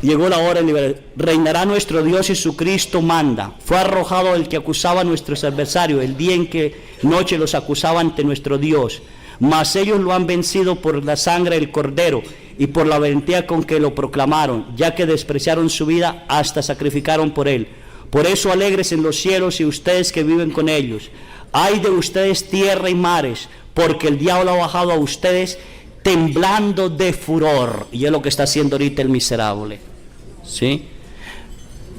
Llegó la hora de liberar. Reinará nuestro Dios y su Cristo manda. Fue arrojado el que acusaba a nuestros adversarios, el día en que noche los acusaba ante nuestro Dios. Mas ellos lo han vencido por la sangre del Cordero y por la valentía con que lo proclamaron, ya que despreciaron su vida, hasta sacrificaron por él. Por eso alegres en los cielos y ustedes que viven con ellos. Ay de ustedes tierra y mares, porque el diablo ha bajado a ustedes temblando de furor. Y es lo que está haciendo ahorita el miserable. ¿Sí?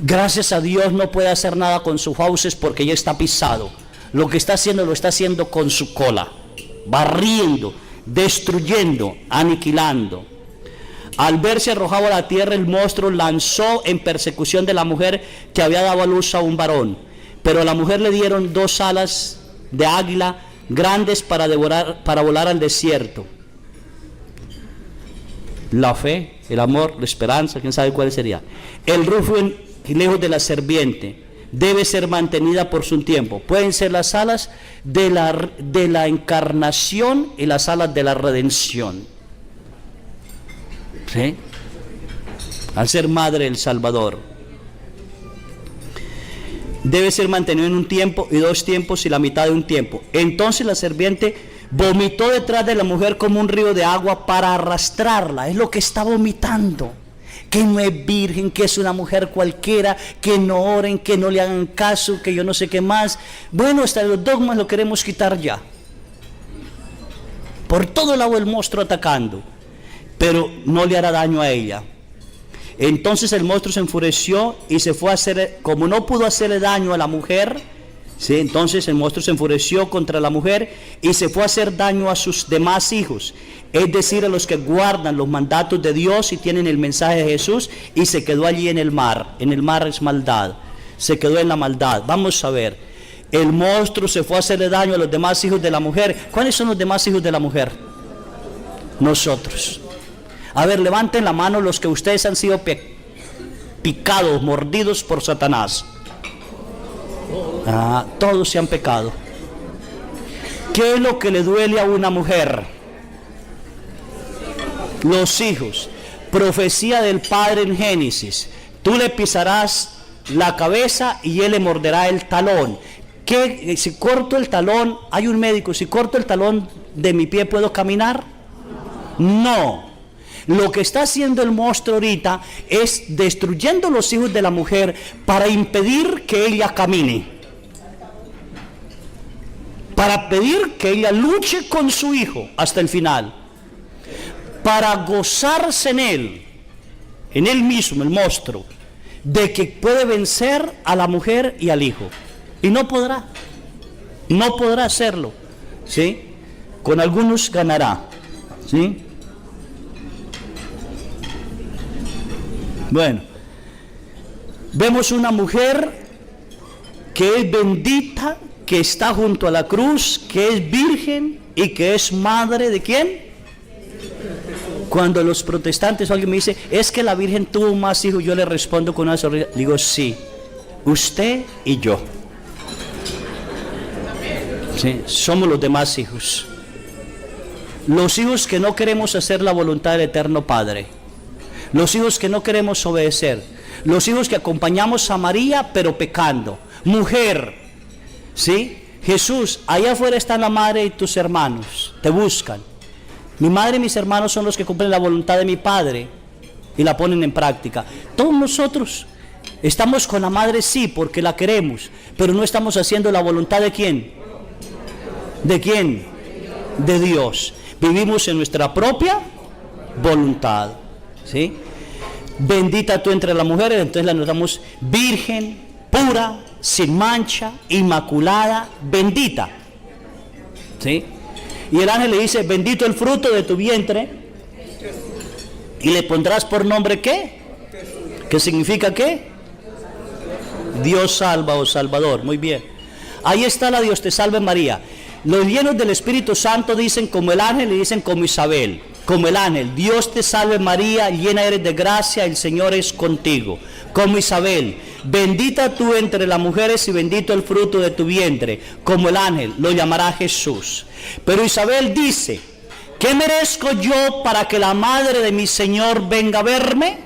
Gracias a Dios no puede hacer nada con sus fauces porque ya está pisado. Lo que está haciendo lo está haciendo con su cola, barriendo, destruyendo, aniquilando. Al verse arrojado a la tierra, el monstruo lanzó en persecución de la mujer que había dado a luz a un varón. Pero a la mujer le dieron 2 alas de águila grandes para volar al desierto. La fe, el amor, la esperanza, quién sabe cuál sería. El refugio lejos de la serpiente debe ser mantenida por su tiempo. Pueden ser las alas de la encarnación y las alas de la redención. ¿Sí? Al ser madre del Salvador. Debe ser mantenido en un tiempo y 2 tiempos y la mitad de un tiempo. Entonces la serpiente vomitó detrás de la mujer como un río de agua para arrastrarla. Es lo que está vomitando. Que no es virgen, que es una mujer cualquiera, que no oren, que no le hagan caso, que yo no sé qué más. Bueno, hasta los dogmas lo queremos quitar ya. Por todo lado el monstruo atacando, pero no le hará daño a ella. Entonces el monstruo se enfureció y se fue a hacer, como no pudo hacerle daño a la mujer, ¿sí? Entonces el monstruo se enfureció contra la mujer y se fue a hacer daño a sus demás hijos, es decir, a los que guardan los mandatos de Dios y tienen el mensaje de Jesús, y se quedó allí en el mar. En el mar es maldad, se quedó en la maldad. Vamos a ver, el monstruo se fue a hacerle daño a los demás hijos de la mujer. ¿Cuáles son los demás hijos de la mujer? Nosotros. A ver, levanten la mano los que ustedes han sido picados, mordidos por Satanás. Todos se han pecado. ¿Qué es lo que le duele a una mujer? Los hijos. Profecía del Padre en Génesis. Tú le pisarás la cabeza y él le morderá el talón. ¿Qué? Si corto el talón, hay un médico, si corto el talón de mi pie, ¿puedo caminar? No. Lo que está haciendo el monstruo ahorita es destruyendo los hijos de la mujer para impedir que ella camine, para pedir que ella luche con su hijo hasta el final, para gozarse en él mismo, el monstruo, de que puede vencer a la mujer y al hijo. Y no podrá hacerlo, ¿sí? Con algunos ganará, ¿sí? Bueno, vemos una mujer que es bendita, que está junto a la cruz, que es virgen y que es madre ¿de quién? Cuando los protestantes o alguien me dice, es que la Virgen tuvo más hijos, yo le respondo con una sonrisa, digo, sí, usted y yo. Sí, somos los demás hijos. Los hijos que no queremos hacer la voluntad del Eterno Padre. Los hijos que no queremos obedecer. Los hijos que acompañamos a María pero pecando. Mujer, ¿sí? Jesús, allá afuera está la madre y tus hermanos, te buscan. Mi madre y mis hermanos son los que cumplen la voluntad de mi Padre y la ponen en práctica. Todos nosotros estamos con la madre, sí, porque la queremos, pero no estamos haciendo la voluntad de ¿quién? ¿De quién? De Dios. Vivimos en nuestra propia voluntad, ¿sí? Bendita tú entre las mujeres, entonces la notamos virgen, pura, sin mancha, inmaculada, bendita, ¿sí? Y el ángel le dice, bendito el fruto de tu vientre, y le pondrás por nombre ¿qué? ¿Qué significa qué? Dios salva o Salvador. Muy bien, ahí está la Dios te salve María. Los llenos del Espíritu Santo dicen como el ángel y dicen como Isabel, como el ángel, Dios te salve María, llena eres de gracia, el Señor es contigo. Como Isabel, bendita tú entre las mujeres y bendito el fruto de tu vientre. Como el ángel, lo llamará Jesús. Pero Isabel dice, ¿qué merezco yo para que la madre de mi Señor venga a verme?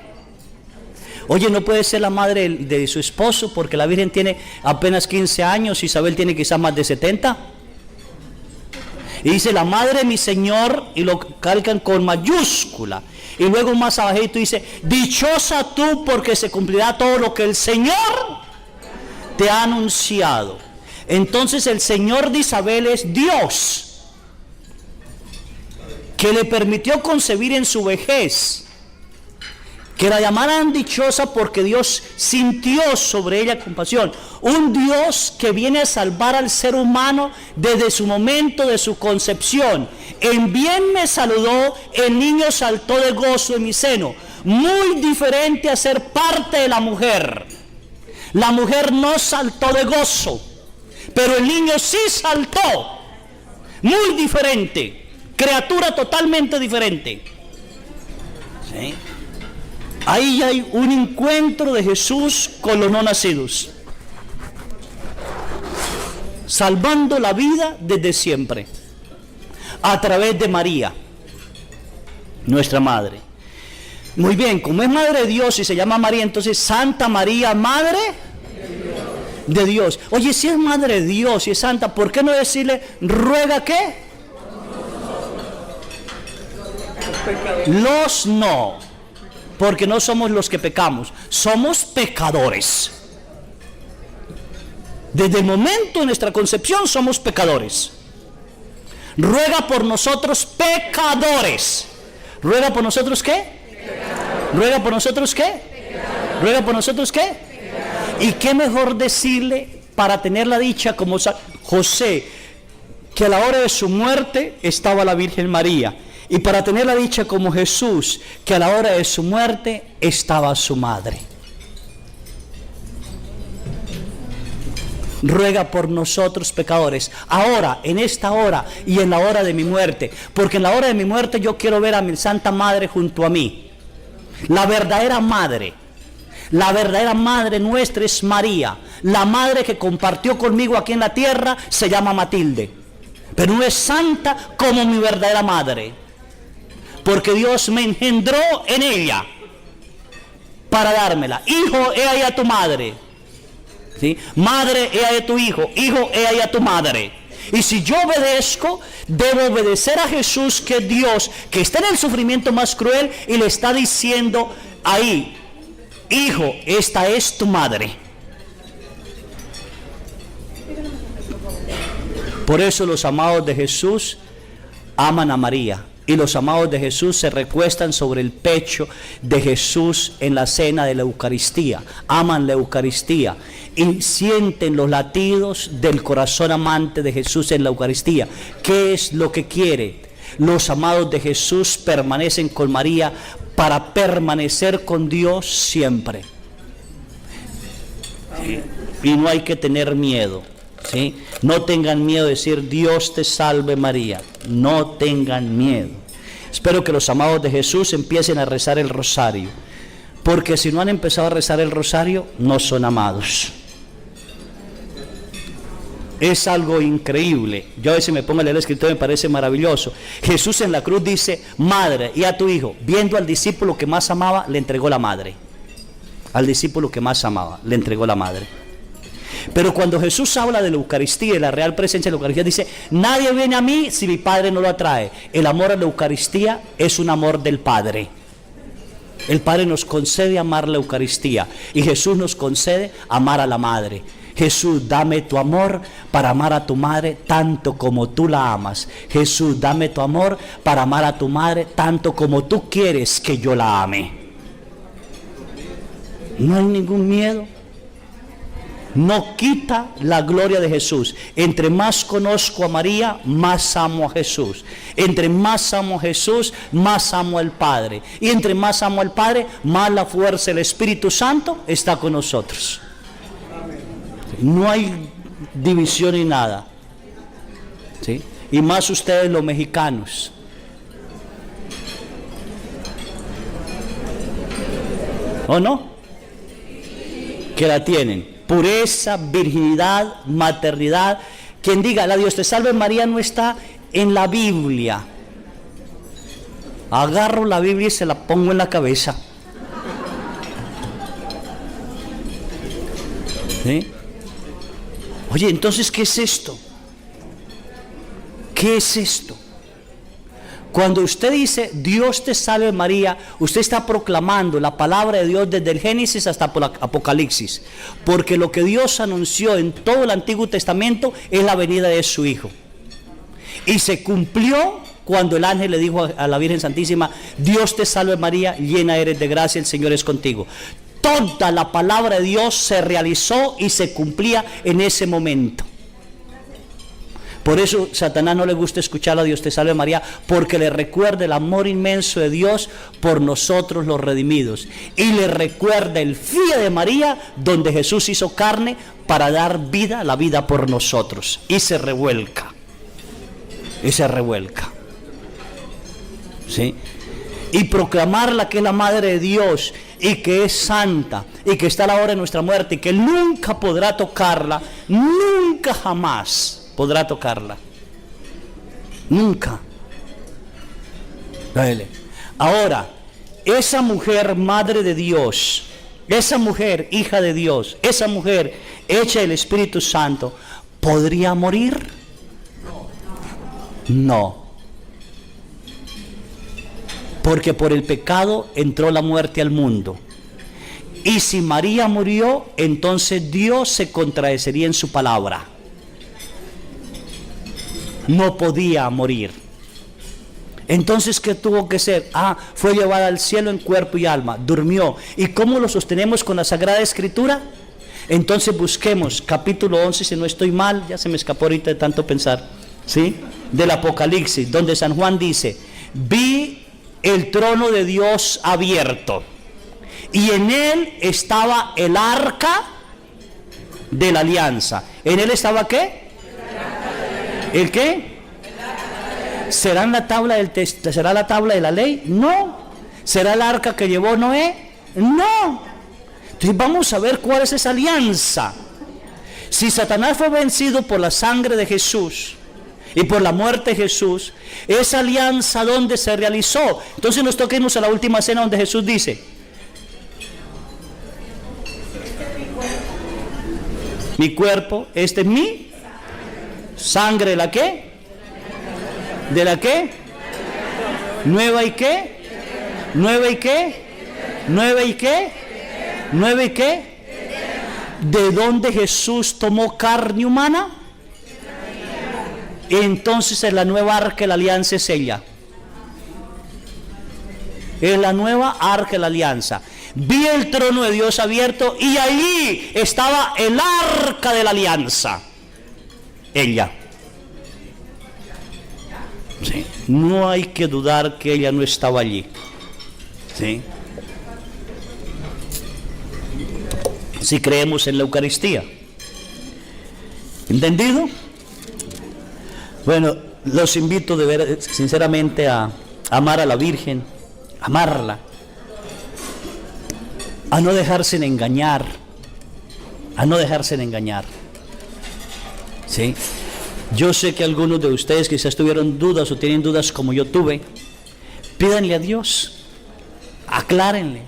Oye, no puede ser la madre de su esposo porque la Virgen tiene apenas 15 años, Isabel tiene quizás más de 70. Y dice la madre de mi Señor y lo calcan con mayúscula. Y luego más abajito dice, dichosa tú porque se cumplirá todo lo que el Señor te ha anunciado. Entonces el Señor de Isabel es Dios, que le permitió concebir en su vejez, que la llamaran dichosa porque Dios sintió sobre ella compasión. Un Dios que viene a salvar al ser humano desde su momento de su concepción. En bien me saludó, el niño saltó de gozo en mi seno. Muy diferente a ser parte de la mujer. La mujer no saltó de gozo, pero el niño sí saltó. Muy diferente. Criatura totalmente diferente. ¿Sí? Ahí hay un encuentro de Jesús con los no nacidos, salvando la vida desde siempre, a través de María, nuestra madre. Muy bien, como es madre de Dios y se llama María, entonces Santa María, madre de Dios. Oye, si es madre de Dios y es santa, ¿por qué no decirle, ruega qué? Los no. Porque no somos los que pecamos, somos pecadores. Desde el momento de nuestra concepción somos pecadores. Ruega por nosotros pecadores. ¿Ruega por nosotros qué? Pecadores. ¿Ruega por nosotros qué? Pecadores. ¿Ruega por nosotros qué? Pecadores. ¿Y qué mejor decirle para tener la dicha como José, que a la hora de su muerte estaba la Virgen María? Y para tener la dicha como Jesús, que a la hora de su muerte estaba su madre. Ruega por nosotros pecadores, ahora, en esta hora y en la hora de mi muerte, porque en la hora de mi muerte yo quiero ver a mi Santa Madre junto a mí. La verdadera madre nuestra es María. La madre que compartió conmigo aquí en la tierra se llama Matilde, pero no es santa como mi verdadera madre. Porque Dios me engendró en ella para dármela. Hijo, he ahí a tu madre. ¿Sí? Madre, he ahí a tu hijo. Hijo, he ahí a tu madre. Y si yo obedezco, debo obedecer a Jesús, que es Dios, que está en el sufrimiento más cruel y le está diciendo ahí, hijo, esta es tu madre. Por eso los amados de Jesús aman a María. Y los amados de Jesús se recuestan sobre el pecho de Jesús en la cena de la Eucaristía. Aman la Eucaristía y sienten los latidos del corazón amante de Jesús en la Eucaristía. ¿Qué es lo que quiere? Los amados de Jesús permanecen con María para permanecer con Dios siempre. Y no hay que tener miedo. ¿Sí? No tengan miedo de decir Dios te salve María. No tengan miedo. Espero que los amados de Jesús empiecen a rezar el rosario, porque si no han empezado a rezar el rosario, no son amados. Es algo increíble. Yo a veces me pongo a leer el escritor y me parece maravilloso. Jesús en la cruz dice, madre, y a tu hijo. Viendo al discípulo que más amaba, le entregó la madre. Al discípulo que más amaba, le entregó la madre. Pero cuando Jesús habla de la Eucaristía y la real presencia de la Eucaristía, dice, nadie viene a mí si mi Padre no lo atrae. El amor a la Eucaristía es un amor del Padre. El Padre nos concede amar la Eucaristía y Jesús nos concede amar a la Madre. Jesús, dame tu amor para amar a tu madre tanto como tú la amas. Jesús, dame tu amor para amar a tu madre tanto como tú quieres que yo la ame. No hay ningún miedo. No quita la gloria de Jesús. Entre más conozco a María, más amo a Jesús. Entre más amo a Jesús, más amo al Padre. Y entre más amo al Padre, más la fuerza del Espíritu Santo está con nosotros. No hay división ni nada. ¿Sí? Y más ustedes los mexicanos. ¿O no? Que la tienen. Pureza, virginidad, maternidad. Quien diga, la Dios te salve María no está en la Biblia. Agarro la Biblia y se la pongo en la cabeza. ¿Sí? Oye, entonces, ¿qué es esto? ¿Qué es esto? Cuando usted dice Dios te salve María, usted está proclamando la palabra de Dios desde el Génesis hasta el Apocalipsis, porque lo que Dios anunció en todo el Antiguo Testamento es la venida de su Hijo, y se cumplió cuando el ángel le dijo a la Virgen Santísima: Dios te salve María, llena eres de gracia, el Señor es contigo. Toda la palabra de Dios se realizó y se cumplía en ese momento. Por eso Satanás no le gusta escuchar a Dios te salve María, porque le recuerda el amor inmenso de Dios por nosotros los redimidos, y le recuerda el fiat de María, donde Jesús hizo carne para dar vida, la vida por nosotros, y se revuelca, ¿sí? Y proclamarla que es la madre de Dios y que es santa y que está a la hora de nuestra muerte y que nunca podrá tocarla, nunca jamás podrá tocarla, nunca. Ahora, esa mujer madre de Dios, esa mujer hija de Dios, esa mujer hecha del Espíritu Santo, ¿podría morir? No, porque por el pecado entró la muerte al mundo. Y si María murió, entonces Dios se contradeciría en su palabra. No podía morir. Entonces, ¿qué tuvo que ser? Fue llevada al cielo en cuerpo y alma, durmió. ¿Y cómo lo sostenemos con la Sagrada Escritura? Entonces busquemos capítulo 11, si no estoy mal, ya se me escapó ahorita de tanto pensar, ¿sí? Del Apocalipsis, donde San Juan dice: vi el trono de Dios abierto, y en él estaba el arca de la alianza. ¿En él estaba qué? ¿El qué? ¿Será la tabla de la ley? No. ¿Será el arca que llevó Noé? No. Entonces vamos a ver cuál es esa alianza. Si Satanás fue vencido por la sangre de Jesús y por la muerte de Jesús, esa alianza ¿dónde se realizó? Entonces nos toca irnos a la última cena, donde Jesús dice: mi cuerpo, este es mi sangre. ¿De la qué? ¿De la qué? ¿Nueva y qué? ¿Nueva y qué? ¿Nueva y qué? ¿Nueva y qué? ¿De dónde Jesús tomó carne humana? Entonces es la nueva arca de la alianza, es ella. Es la nueva arca de la alianza. Vi el trono de Dios abierto y allí estaba el arca de la alianza. Ella. ¿Sí? No hay que dudar que ella no estaba allí. ¿Sí? Si creemos en la Eucaristía. ¿Entendido? Bueno, los invito de ver, sinceramente, a amar a la Virgen, amarla, a no dejarse engañar, ¿sí? Yo sé que algunos de ustedes quizás tuvieron dudas o tienen dudas como yo tuve. Pídanle a Dios, aclárenle.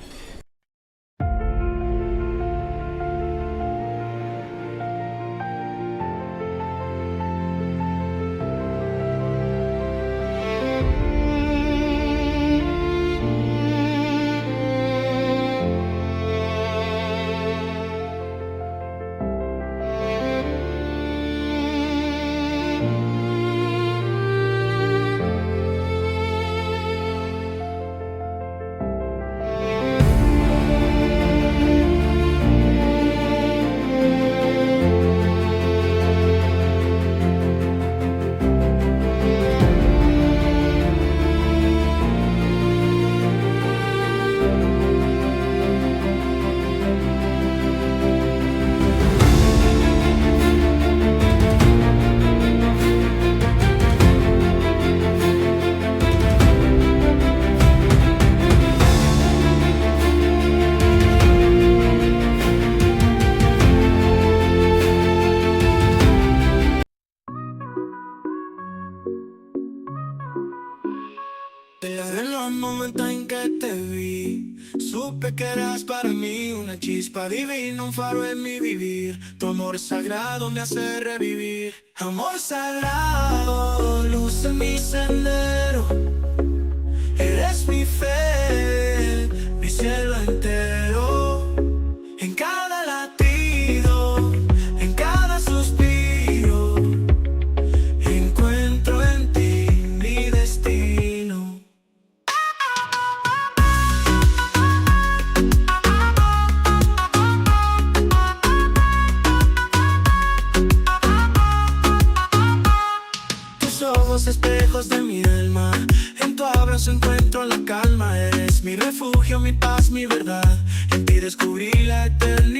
Desde los momentos en que te vi, Supe que eras para mí una chispa divina, un faro en mi vivir. Tu amor sagrado me hace revivir. Amor sagrado, luz en mi sendero. Eres mi fe, mi cielo entero. En cada latido, en cada suspiro, encuentro en ti mi destino. Tus ojos espejos de mi alma, en tu abrazo encuentro la calma. Eres mi refugio, mi paz, mi verdad. En ti descubrí la eternidad.